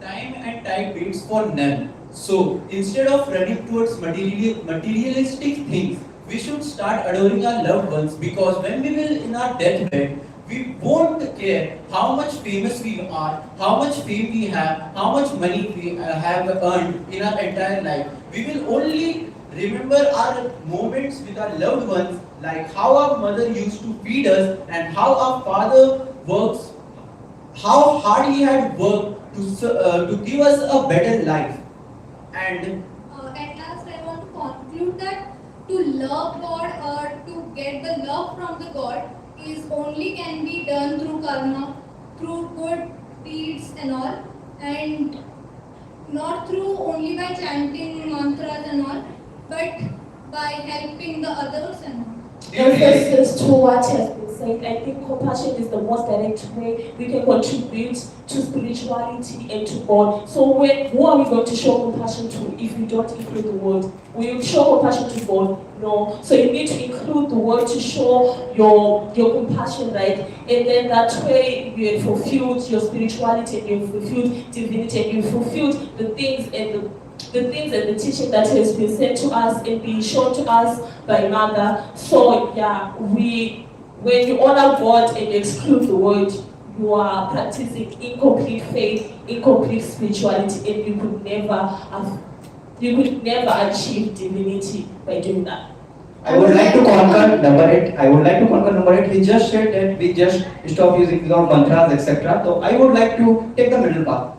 time and tide waits for none. So instead of running towards materialistic things, we should start adoring our loved ones, because when we will in our deathbed, we won't care how much famous we are, how much fame we have, how much money we have earned in our entire life. We will only remember our moments with our loved ones, like how our mother used to feed us and how our father works, how hard he had worked to give us a better life. And At last, I want to conclude that to love God or to get the love from the God is only can be done through karma, through good deeds and all, and not through only by chanting mantras and all, but by helping the others and all. Emphasis to what has been said. I think compassion is the most direct way we can contribute to spirituality and to God. So who are we going to show compassion to if we don't include the word? Will you show compassion to God? No. So you need to include the word to show your compassion, right? And then that way you have fulfilled your spirituality and you've fulfilled divinity and you've fulfilled the things and the teaching that has been sent to us and been shown to us by Mother. So yeah, when you honor God and you exclude the word, you are practicing incomplete faith, incomplete spirituality, and you could never achieve divinity by doing that. I would like to conquer number 8. I would like to conquer number 8. He just said that we just stop using our mantras, etc. So I would like to take the middle path.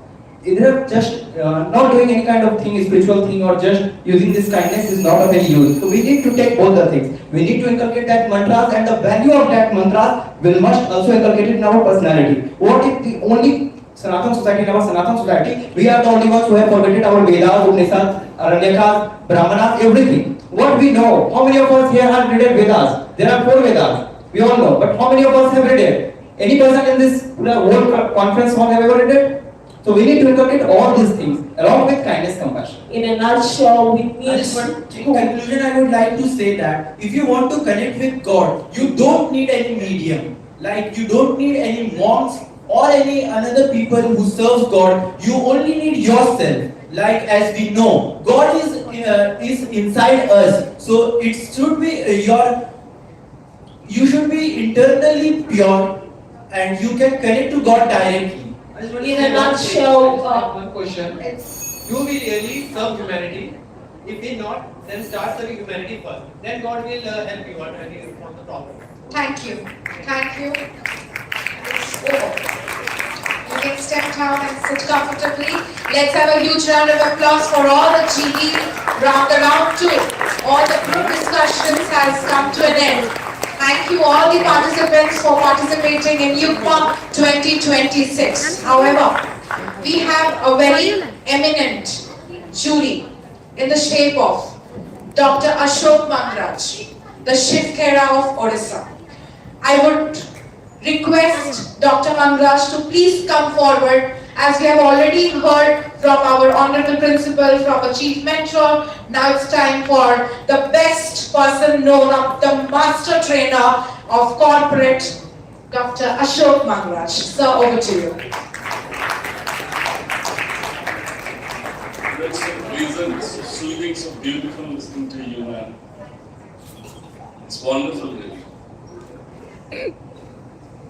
Either just not doing any kind of thing, spiritual thing, or just using this kindness is not of any use. So we need to take both the things. We need to inculcate that mantras, and the value of that mantras will must also inculcate it in our personality. What if the only Sanatan society, in our Sanatan society, we are the only ones who have forgotten our Vedas, Upanishads, Aranyakas, Brahmanas, everything. What we know, how many of us here have read Vedas? There are 4 Vedas, we all know, but how many of us have read it? Any person in this whole conference hall have ever read it? So we need to inculcate all these things along with kindness, compassion. In a nutshell, we need in conclusion, I would like to say that if you want to connect with God, you don't need any medium. Like you don't need any monks or any another people who serves God. You only need yourself. Like as we know, God is inside us. So it should be you should be internally pure, and you can connect to God directly. In a nutshell, one question. Do we really serve humanity? If we not, then start serving humanity first. Then God will help you and he will solve the problem. Thank you. Thank you. It's over. You can step down and sit comfortably. Let's have a huge round of applause for all the GE round 2. All the group discussions has come to an end. Thank you all the participants for participating in Yugma 2026. However, we have a very eminent jury in the shape of Dr. Ashok Mangraj, the Shivkera of Odisha. I would request Dr. Mangraj to please come forward, as we have already heard from our honorable principal, from a chief mentor. Now it's time for the best person known, the master trainer of corporate, Dr. Ashok Mangraj. Sir, over to you. It's so pleasant, so soothing, so beautiful listening to you, man. It's wonderful, really.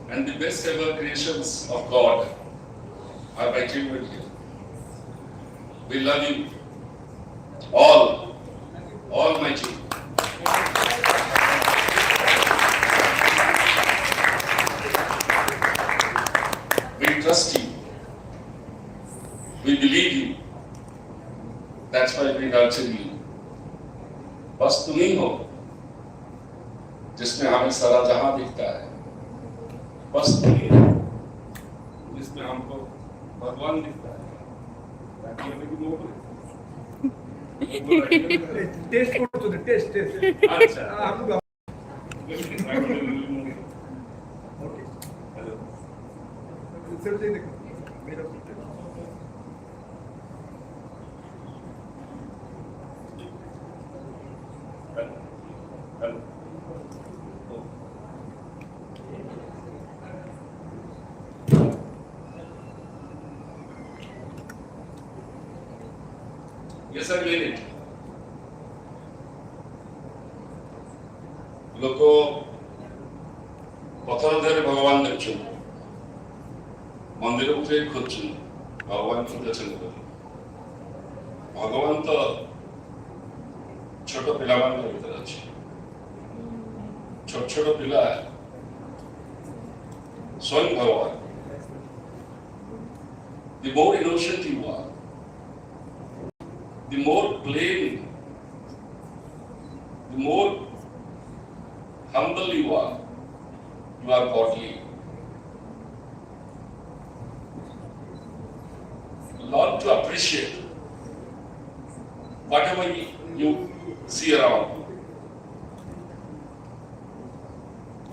And the best ever creations of God are by children here. We love you, all my children. We trust you. We believe you. That's why we nurture you. बस तुम ही हो जिसमें हमें सारा जहां दिखता है. बस तुम ही हो जिसमें हमको भगवान दिखता है. ताकि हमें भी मोह टेस्ट करतो ते टेस्ट अच्छा ओके हेलो सर जी मेरा Yes, I mean it. लोक पथर देहरे भगवान देखुं मंदिर उठे खोजुं भगवान को दर्शन कर भगवान तो छोट पिला भीतर अच्छे छोट छोट पिला स्वयं भगवान the more innocent you are, the more plain, the more humble you are godly. Learn to appreciate whatever you see around.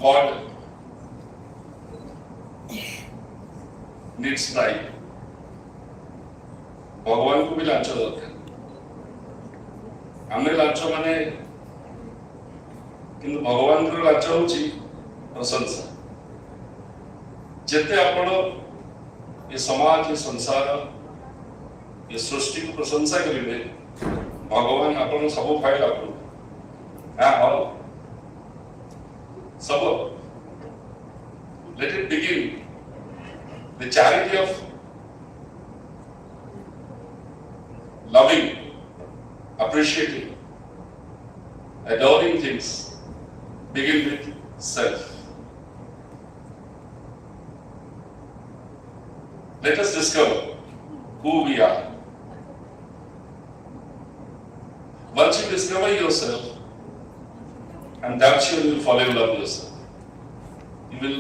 God needs pride. भगवान को भी लांछ दरकार आमे लांछ माने किंतु भगवान को लांछ होची प्रशंसा जेते आपण ये समाज ये संसार ये सृष्टि को प्रशंसा करिवे भगवान आपण सब फाइल आपण हां सब let it begin the charity of loving, appreciating, adoring things begin with self. Let us discover who we are. Once you discover yourself, and that's when you will fall in love with yourself. You will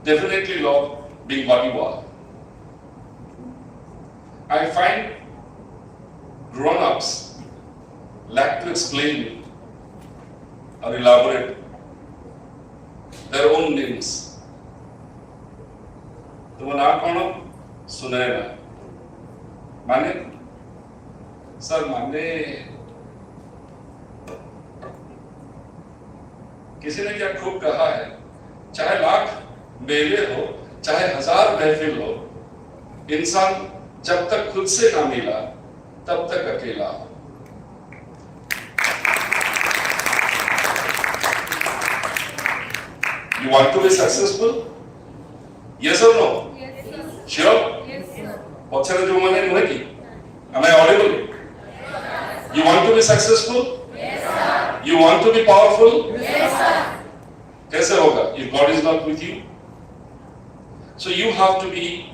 definitely love being what you are. I find grown-ups lack to explain or elaborate their own names. तुम ना कौन सुने ना माने sir माने किसी ने क्या खूब कहा है चाहे लाख मेले हो चाहे 1000 महफिल हो इंसान जब तक खुद से ना मिला तब तक अकेला हो You want to be successful? Yes or no? Yes, sir. Sure? Yes, sir. पछरे जो माने नुहे की Am I audible? Yes. You want to be successful? Yes, sir. You want to be powerful? Yes, sir. कैसे होगा if God is not with you? So you have to be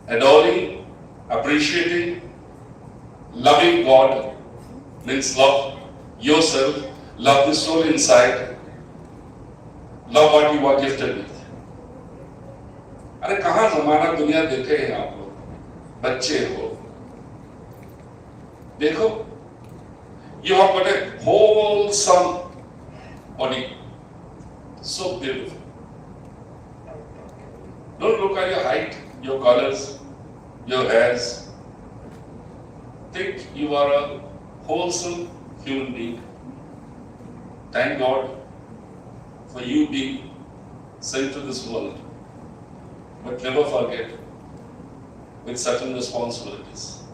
adoring, appreciating, loving God means love yourself, love the soul inside, love what you are gifted with. अरे कहाँ जमाना दुनिया देखे हैं आप लोग बच्चे हो देखो you have got a wholesome body so beautiful. Don't look at your height, your colors, your hairs. Think you are a wholesome human being. Thank God for you being sent to this world. But never forget with certain responsibilities.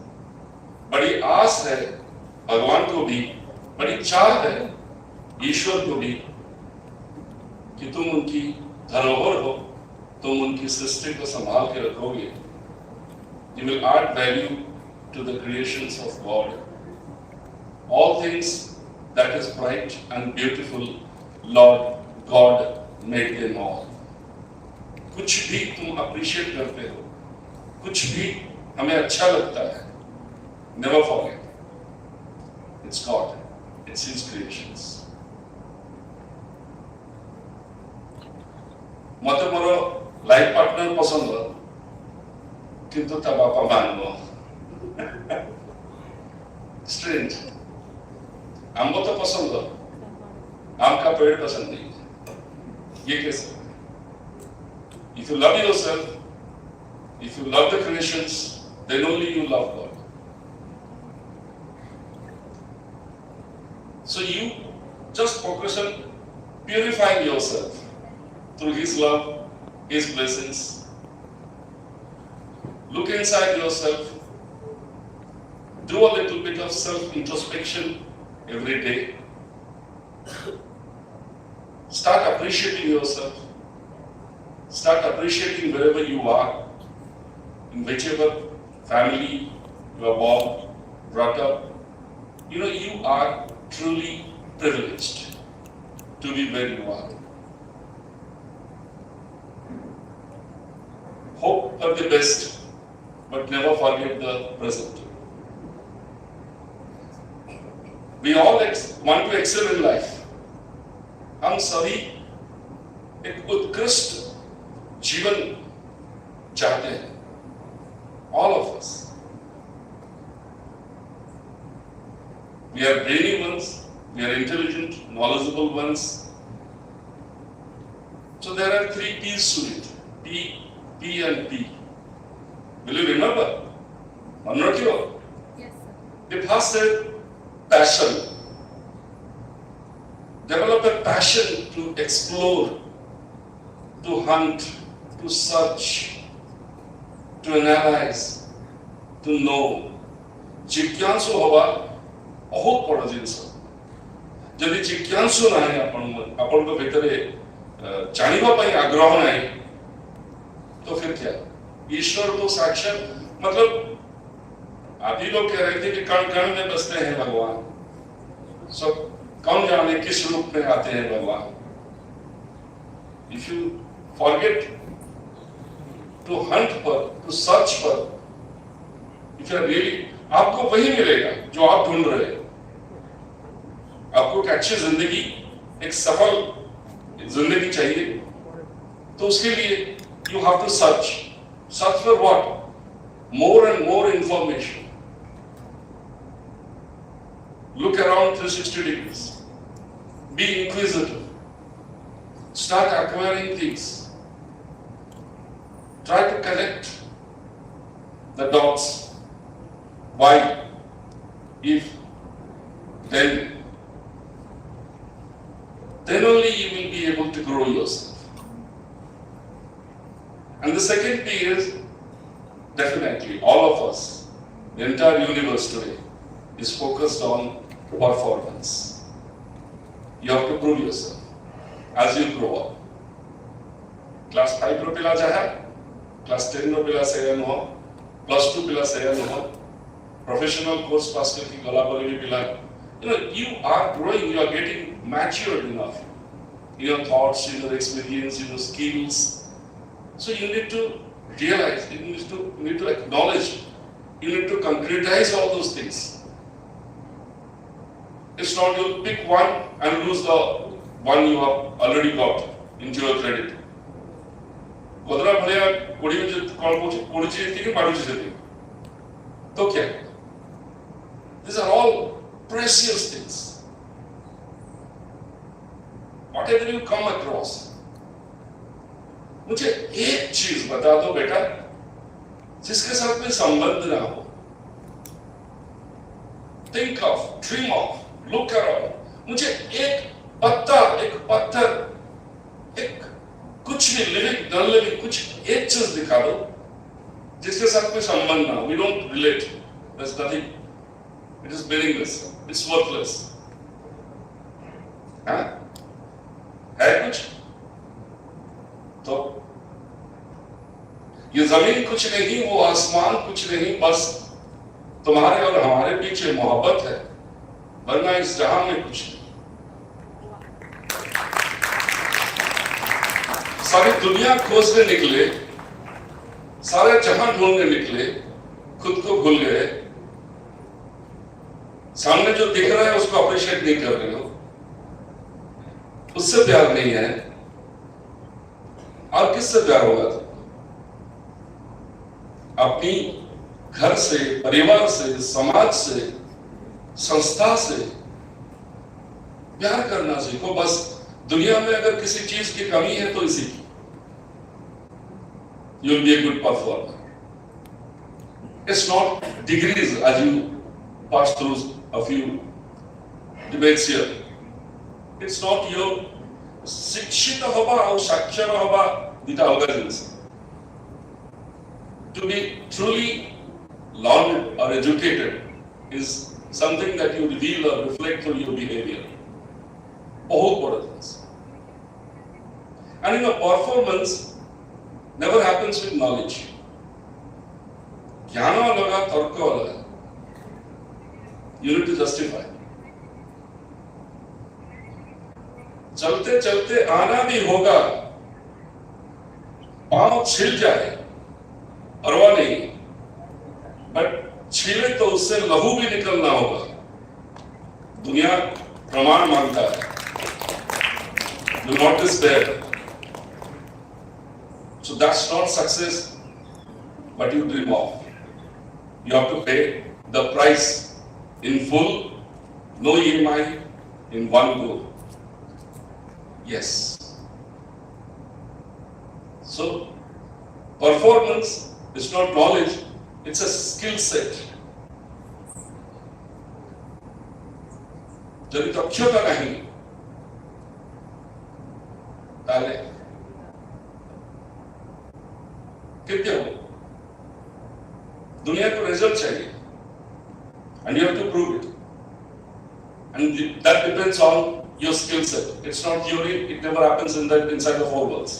बड़ी आस है भगवान को भी, बड़ी चाह है ईश्वर को भी कि तुम उनकी धरोहर हो, तुम उनकी सृष्टि को संभाल के रखोगे. You will add value to the creations of God. All things that is bright and beautiful, Lord God made them all. कुछ भी तुम अप्रिशिएट करते हो, कुछ भी हमें अच्छा लगता है, never forget. It's God. It's His creations. मते मोर लाइफ पार्टनर पसंद किंतु ता बापा मानो स्ट्रेंज आंबो तो पसंद आम का पेड़ पसंद नहीं ये कैसे if you love yourself if you love the creations then only you love God so you just focus on purifying yourself through His love His blessings. Look inside yourself. Do a little bit of self-introspection every day. Start appreciating yourself. Start appreciating wherever you are, in whichever family you are born, brought up. You know, you are truly privileged to be where you are. Hope for the best, but never forget the present. We all want to excel in life. हम सभी एक उत्कृष्ट जीवन चाहते हैं. All of us. We are brainy ones, we are intelligent, knowledgeable ones. So there are 3 P's to it. P, P and P. Will you remember? I'm not sure. Yes, sir. The first is passion. Develop a passion to explore, to hunt, to search, to analyze, to know. जिज्ञासु होगा बहुत बड़ा जिनिस. जदि जिज्ञासु ना है अपन को भीतरे जानिबा पाई आग्रह नहीं, तो फिर क्या? ईश्वर को साक्षात मतलब आप ही लोग कह रहे थे कि कण कण में बसते हैं भगवान. सब कौन जाने किस रूप में आते हैं भगवान. If you forget to hunt for, to search for, if you are really, आपको वही मिलेगा जो आप ढूंढ रहे हैं. आपको एक अच्छी जिंदगी, एक सफल जिंदगी चाहिए, तो उसके लिए you have to search. Search for what? More and more information. Look around 360 degrees. Be inquisitive. Start acquiring things. Try to connect the dots. Why? If, then only you will be able to grow yourself. And the second P is definitely all of us, the entire universe today is focused on performance. You have to prove yourself as you grow up. Class 5 रो पिला जाए, class 10 रो पिला सेया no, plus 2 पिला सेया no, professional course pass करके गला बोले भी पिला. You know, you are growing, you are getting matured enough in your thoughts, in your experience, in your skills. So you need to realize, you need to acknowledge, you need to concretize all those things. It's not you pick one and lose the one you have already got into your credit. Kodra भलिया कोड़ी में जो कोड़ी चीज़ थी कि मारू चीज़ थी, तो क्या? These are all precious things. Whatever you come across, मुझे एक चीज बता दो बेटा, जिसके साथ में संबंध ना हो. Think of, dream of, look around. मुझे एक पत्ता, एक पत्थर, एक कुछ भी लिविंग, नॉन लिविंग, कुछ एक चीज दिखा दो, जिसके साथ में संबंध ना हो. We don't relate. There's nothing. It is meaningless. It's worthless. हाँ? है कुछ? तो ये जमीन कुछ नहीं, वो आसमान कुछ नहीं, बस तुम्हारे और हमारे पीछे मोहब्बत है, वरना इस जहां में कुछ नहीं. सारी दुनिया खोजने निकले, सारे जहां ढूंढने निकले, खुद को भूल गए. सामने जो दिख रहा है उसको अप्रिशिएट नहीं कर रहे हो, उससे प्यार नहीं है, और किससे प्यार होगा? अपनी घर से, परिवार से, समाज से, संस्था से प्यार करना सीखो. बस दुनिया में अगर किसी चीज की कमी है तो इसी की. You will be a good performer. It's not degrees as you pass through a few debates here. It's not your शिक्षित होगा और साक्षर होगा दिता होगा जिनसे. To be truly learned or educated is something that you reveal or reflect through your behavior. बहुत बड़ा चीज. And performance never happens with knowledge. ज्ञान वाला तर्क वाला. You need to justify. चलते चलते आना भी होगा, पांव छिल जाए परवाह नहीं, बट छिले तो उससे लहू भी निकलना होगा. दुनिया प्रमाण मांगता है. Do not despair. So that's not success, but you dream of. You have to pay the price in full, no EMI, in one go. Yes. So, performance is not knowledge, it's a skill set. যদি দক্ষতা नहीं তাহলে कितने हो? दुनिया को result चाहिए, and you have to prove it, and that depends on your skill set. It's not theory, it never happens inside the four walls.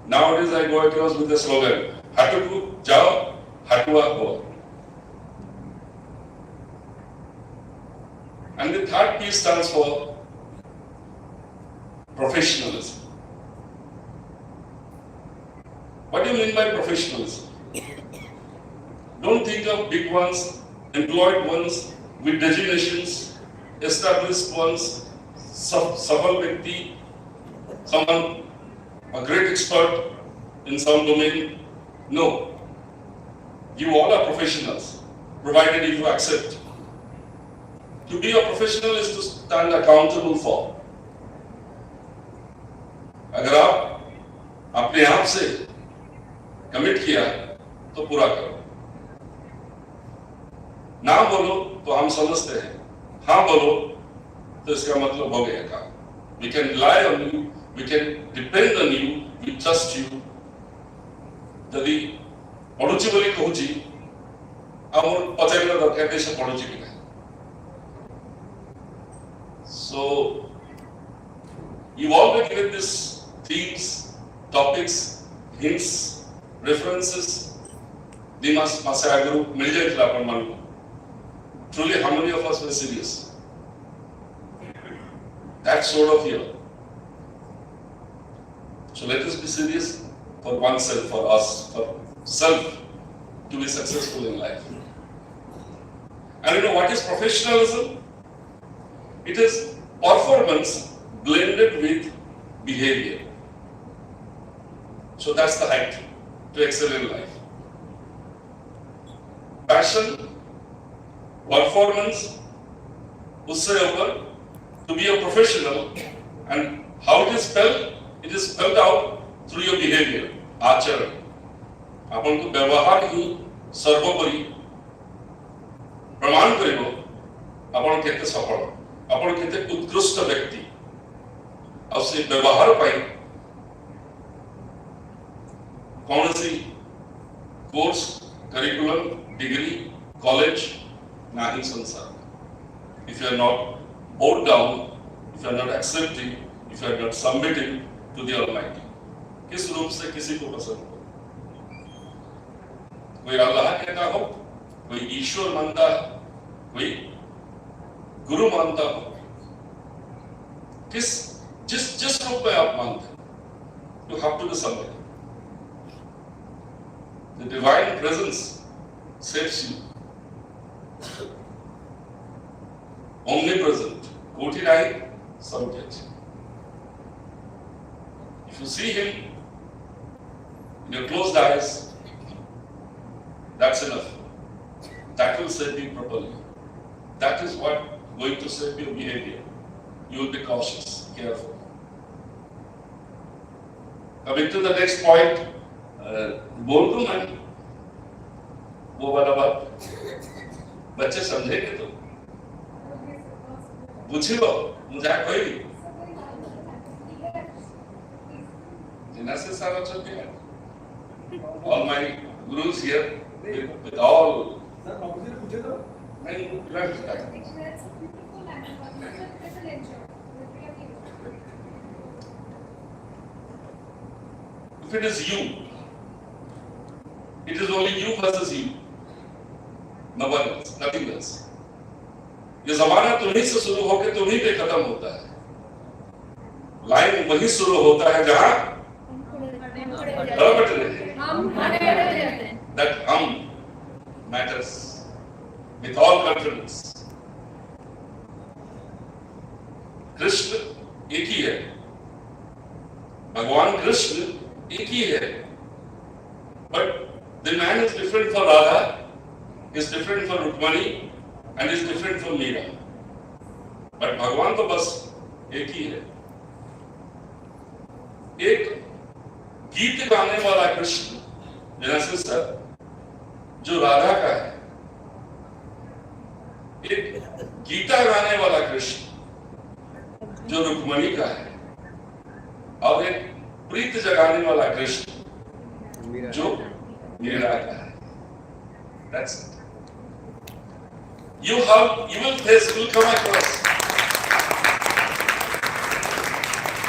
Nowadays I go across with the slogan, Hatuku jao, Hatua ho. And the third P stands for professionalism. What do you mean by professionalism? Don't think of big ones, employed ones with designations, established ones, safal vyakti, someone a great expert in some domain. No. You all are professionals, provided if you accept. To be a professional is to stand accountable for. अगर आप अपने आप से commit किया तो पूरा करो. ना बोलो तो हम समझते हैं, हाँ बोलो तो इसका मतलब हो गया काम. We can rely on you, we can depend on you, we trust you. यदि पढ़ुची बोली कहूची, आमर पचारिला दरकार देश पढ़ुची कि नहीं. So you all were given these themes, topics, hints, references. Dimas Masayaguru मिल जाए तो अपन मन को. Truly, how many of us were serious? That sort of year. So let us be serious for oneself, for us, for self to be successful in life. And you know what is professionalism? It is performance blended with behavior. So that's the height to excel in life. Passion, performance, usse upar, to be a professional, and how it is spelled? It is spelled out through your behavior, आचरण. अपन को व्यवहार ही सर्वोपरि प्रमाण करेगा. अपन केते सफल, अपन केते उत्कृष्ट व्यक्ति. अब से व्यवहार पाई कौन सी कोर्स, करिकुलम, डिग्री, कॉलेज नहीं संसार. If you are not bowed down, if you are not accepting, if you are not submitting to the Almighty, किस रूप से किसी को पसंद हो? कोई अल्लाह कहता हो, कोई ईश्वर मानता है, कोई गुरु मानता हो, जिस रूप में आप मानते हैं, you have to be somebody. The divine presence saves you. Omnipresent, koti nahi, samjh. If you see him in your closed eyes, that's enough. That will save you properly. That is what going to save your behavior. You will be cautious, careful. Coming to the next point, बोल दूं मैं वो वाला बात, बच्चे समझेंगे तो पूछी लो, मुझे कोई जिन्ना से सारा चल गया. All my gurus here with all And left that. If it is you, it is only you versus you. No one else, nothing else. ये जमाना तुम्ही से शुरू होकर तुम्ही पे खत्म होता है. लाइन वही शुरू होता है जहां that matters with all confidence. Krishna एक ही है, भगवान कृष्ण एक ही है, but the man is different for Radha, is different for Rukmani, and is different for Meera. But भगवान तो बस एक ही है. एक गीत गाने वाला कृष्ण जेनेसिस सर जो राधा का है, एक गीता गाने वाला कृष्ण जो रुक्मणी का है, और एक प्रीत जगाने वाला कृष्ण जो मीरा का है. That's it. You will face, will come across.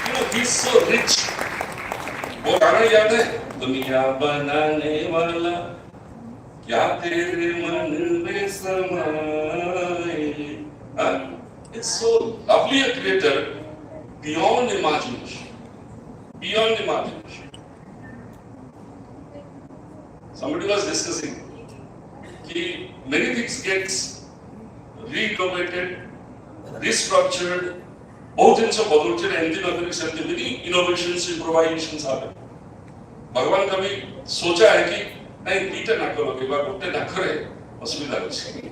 You know, he's so rich. वो गाना याद है, दुनिया बनाने वाला क्या तेरे मन में समाए. It's so lovely a creator, beyond imagination. Beyond imagination. Somebody was discussing कि many things gets reinnovated, restructured, बहुत दिन से बदलते हैं, anti mathematics anti many innovations, improvisations happen. भगवान कभी सोचा है कि नहीं पीटे ना करो कि बात उठे ना करे असुविधा होती.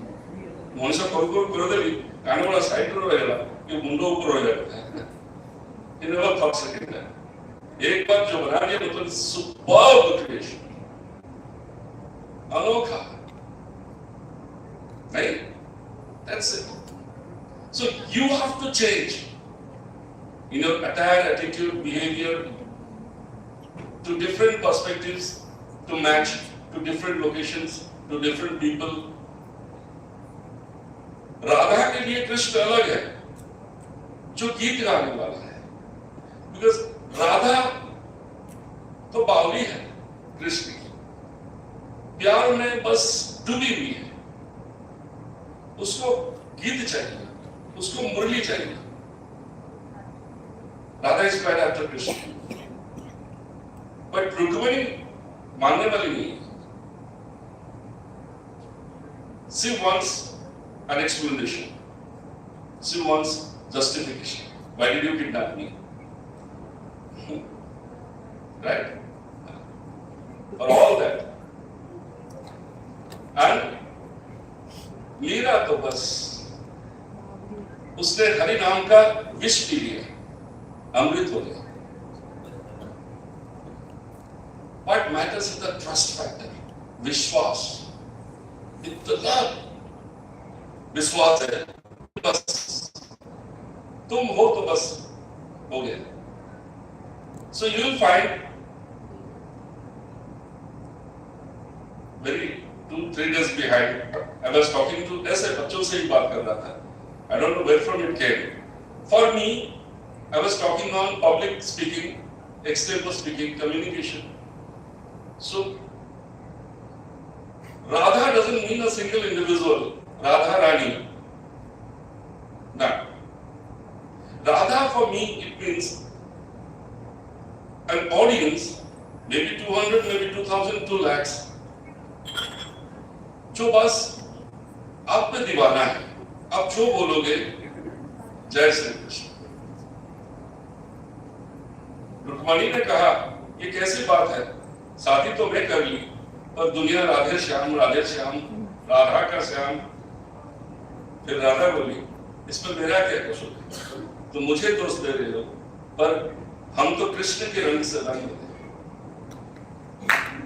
मनुष्य कभी कर देली कान वाला साइड रो रहेगा कि मुंडो ऊपर हो जाता है. He never thought second time. एक बार जो बना दिया मतलब superb creation, अनोखा. Right? That's it. So you have to change in your attire, attitude, behavior to different perspectives, to match to different locations, to different people. Radha के लिए कृष्ण अलग है जो गीत गाने वाला है, because राधा तो बावली है कृष्ण की, प्यार में बस डूबी हुई है. उसको गीत चाहिए, उसको मुरली चाहिए. Radha is quite after Krishna, but Rukmini मानने वाली नहीं है. She wants an explanation. She wants justification. Why did you kidnap me? Right? For all that. And Meera तो बस उसने हरि नाम का विष पी लिया, अमृत हो गया. What matters is the trust factor, विश्वास. इतना विश्वास है, बस तुम हो तो बस हो गया. So you will find very 2-3 days behind, I was talking to ऐसे बच्चों से ही बात कर रहा था. I don't know where from it came. For me, I was talking on public speaking, external speaking, communication. So Radha doesn't mean a single individual. Radha Rani. No. Radha for me it means an audience, maybe 200, maybe 2,000, 2 lakhs. जो बस आप पे दीवाना है, आप जो बोलोगे जय श्री कृष्ण. रुक्मणी ने कहा ये कैसी बात है, शादी तो मैं कर ली पर दुनिया राधे श्याम, राधा का श्याम. फिर राधा बोली इसमें मेरा क्या कसूर है, तो मुझे दोष दे रहे हो, पर हम तो कृष्ण के रंग से रंग होते.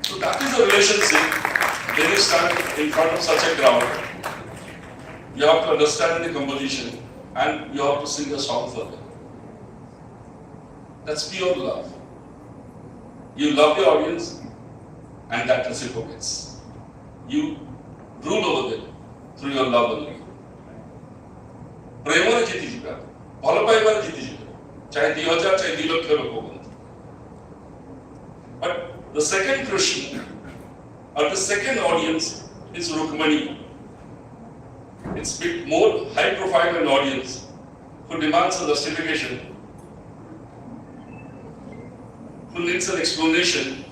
So that is the relationship. When you stand in front of such a crowd, you have to understand the composition and you have to sing a song for them. That's pure love. You love the audience and that reciprocates. You rule over them through your love only. ପ୍ରେମରେ ଜିତିଯିବା, ଭଲ ପାଇବାରେ ଜିତିଯିବା, ଚାहे 2000 ଚାहे 2 ଲକ୍ଷ ଲୋକ ହୁଅନ୍ତୁ। But the second Krishna or the second audience is Rukmani. It's a bit more high profile an audience who demands a justification, who needs an explanation,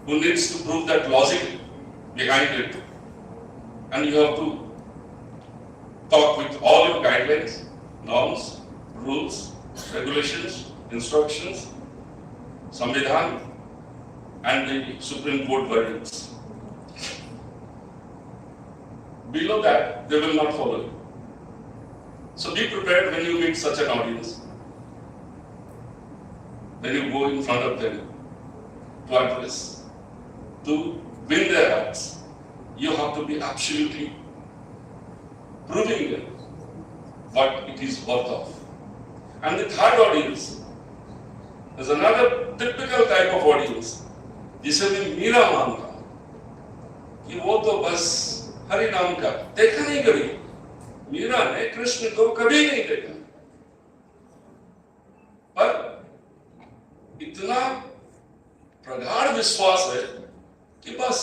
who needs to prove that logic behind it, and you have to talk with all your guidelines, norms, rules, regulations, instructions, Samvidhan, and the Supreme Court verdicts. Below that, they will not follow you. So be prepared when you meet such an audience. When you go in front of them to address, to win their hearts, you have to be absolutely proving them what it is worth of. And the third audience is another typical type of audience, जिसे मैं मीरा मानता हूं कि वो तो बस हरि नाम का देखा नहीं कभी, मीरा ने कृष्ण को कभी नहीं देखा, पर इतना प्रगाढ़ विश्वास है कि बस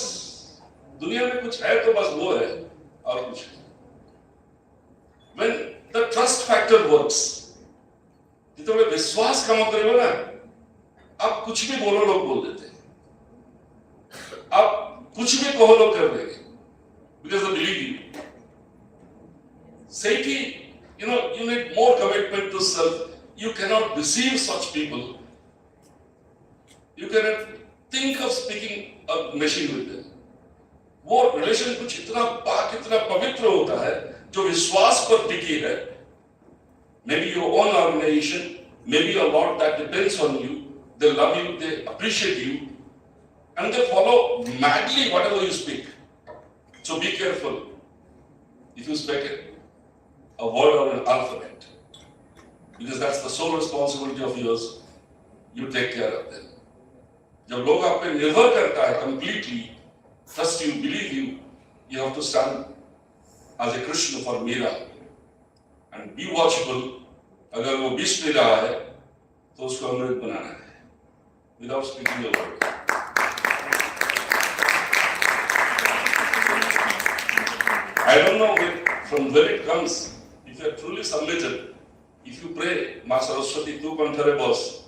दुनिया में कुछ है तो बस वो है और कुछ नहीं। When the trust factor works, जितने विश्वास काम करेगा ना, आप कुछ भी बोलो लोग बोल देते हैं, आप कुछ भी कहो लोग कर देंगे, because they believe you. Safety, you need more commitment to self. You cannot deceive such people. You cannot think of speaking a machine with them. वो रिलेशन कुछ इतना पाक, इतना पवित्र होता है जो विश्वास पर टिकी है. Maybe your own organization, maybe a lot that depends on you. They love you, they appreciate you, and they follow madly whatever you speak. So be careful if you speak a word or an alphabet, because that's the sole responsibility of yours. You take care of them. जब लोग आप पे निर्भर करता है completely, trust you, believe you, you have to stand as a Krishna for Meera and be watchful. अगर वो विष पी रहा है तो उसको अमृत बनाना है without speaking a word. I don't know from where it comes. If you are truly submitted, if you pray, Ma Saraswati, tu kanthare bas,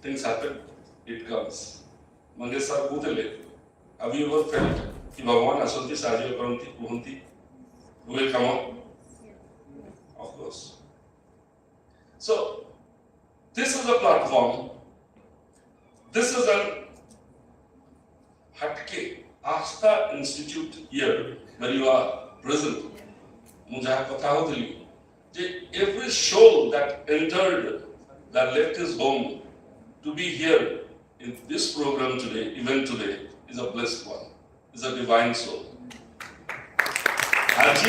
things happen, it comes. Mangesh sir पूछले, have you ever felt कि भगवान असंति साजियो करंती कुहंती, will come up? Of course. So this is a platform. This is an Hatke Asta Institute here where you are present. मुझे पता होती कि every soul that entered, that left his home to be here in this program today, event today, is a blessed one, is a divine soul. आज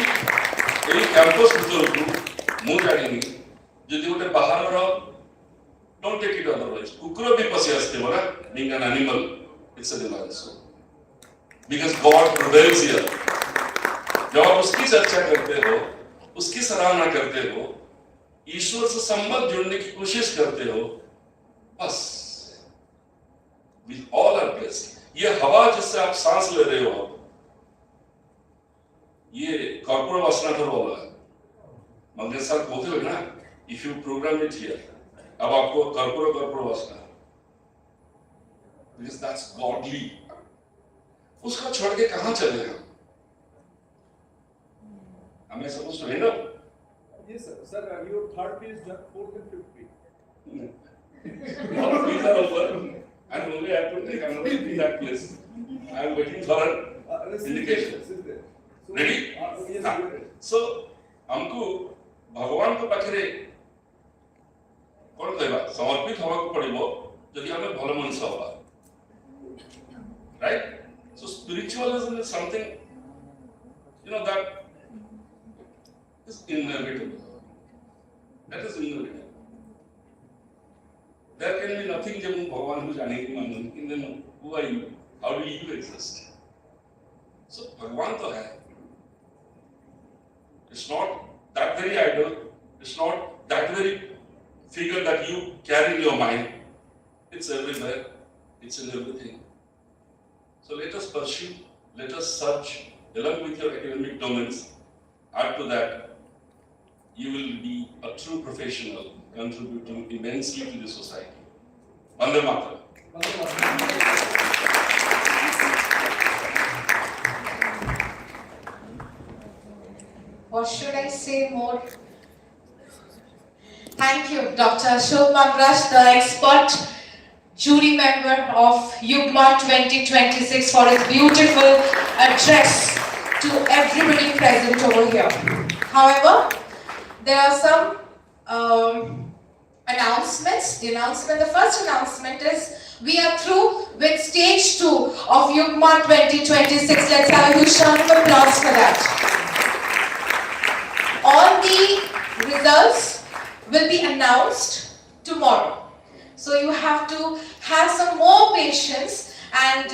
ये campus ଭିତରକୁ ମୁଁ ଜାଣିନି ଯଦି ଗୋଟେ ବାହାରର, don't take it otherwise, କୁକୁର ବି ପଶି ଆସିଥିବ ନା, being an animal, it's a divine soul. Because God prevails here. जब आप उसकी चर्चा करते हो, उसकी सराहना करते हो, ईश्वर से संबंध जुड़ने की कोशिश करते हो, बस we all are blessed. ये हवा जिससे आप सांस ले रहे हो, ये कॉर्पोरेट वासना पर वाला है. मंगेश सर बोलते हो ना, if you program it here, अब आपको कॉर्पोरेट वासना, because that's godly. उसका छोड़ के कहाँ चले हम? Am I supposed to end up? Yes, sir. Sir, your third P is just fourth and fifth P. All of these are over, and only I have to take another in that place. I am waiting for an indication. Ready? So, हमको भगवान के पाखरे कौन कहवा समर्पित होगा को पड़िबो जदि हमें भलो मनुष्य होगा. Right? So spiritualism is something, that is inevitable. That is inevitable. There can be nothing जब हम भगवान को जाने की मानने, then who are you? How do you exist? So भगवान तो है, It's not that very idol. It's not that very figure that you carry in your mind. It's everywhere. It's in everything. So let us pursue, let us search along with your academic domains. Add to that, you will be a true professional contributing immensely to the society. Vande Mataram. What should I say more? Thank you, Dr. Ashok Mangraj, the expert jury member of Yugma 2026, for his beautiful address to everybody present over here. However, there are some announcements. The first announcement is we are through with stage 2 of Yugma 2026. Let's have a huge round of applause for that. All the results will be announced tomorrow. So you have to have some more patience, and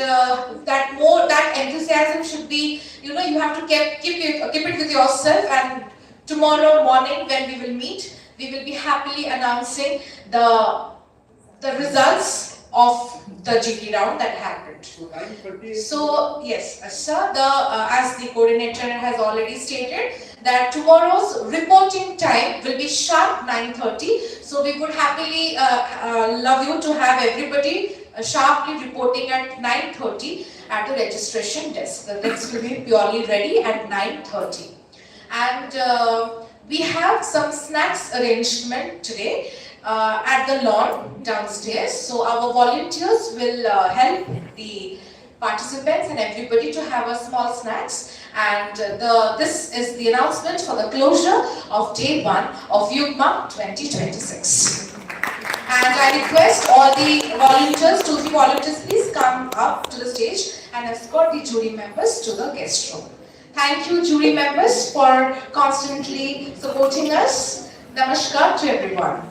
that enthusiasm should be, you have to keep it with yourself, and tomorrow morning when we will meet, we will be happily announcing the results of the GT round that happened. So yes, sir, as the coordinator has already stated, that tomorrow's reporting time will be sharp 9:30. So we would happily love you to have everybody sharply reporting at 9:30 at the registration desk. The desk will be purely ready at 9:30. And we have some snacks arrangement today at the lawn downstairs. So our volunteers will help the participants and everybody to have a small snacks. And this is the announcement for the closure of day 1 of Yugma 2026. And I request all the volunteers, 2-3 volunteers, please come up to the stage and escort the jury members to the guest room. Thank you, jury members, for constantly supporting us. Namaskar to everyone.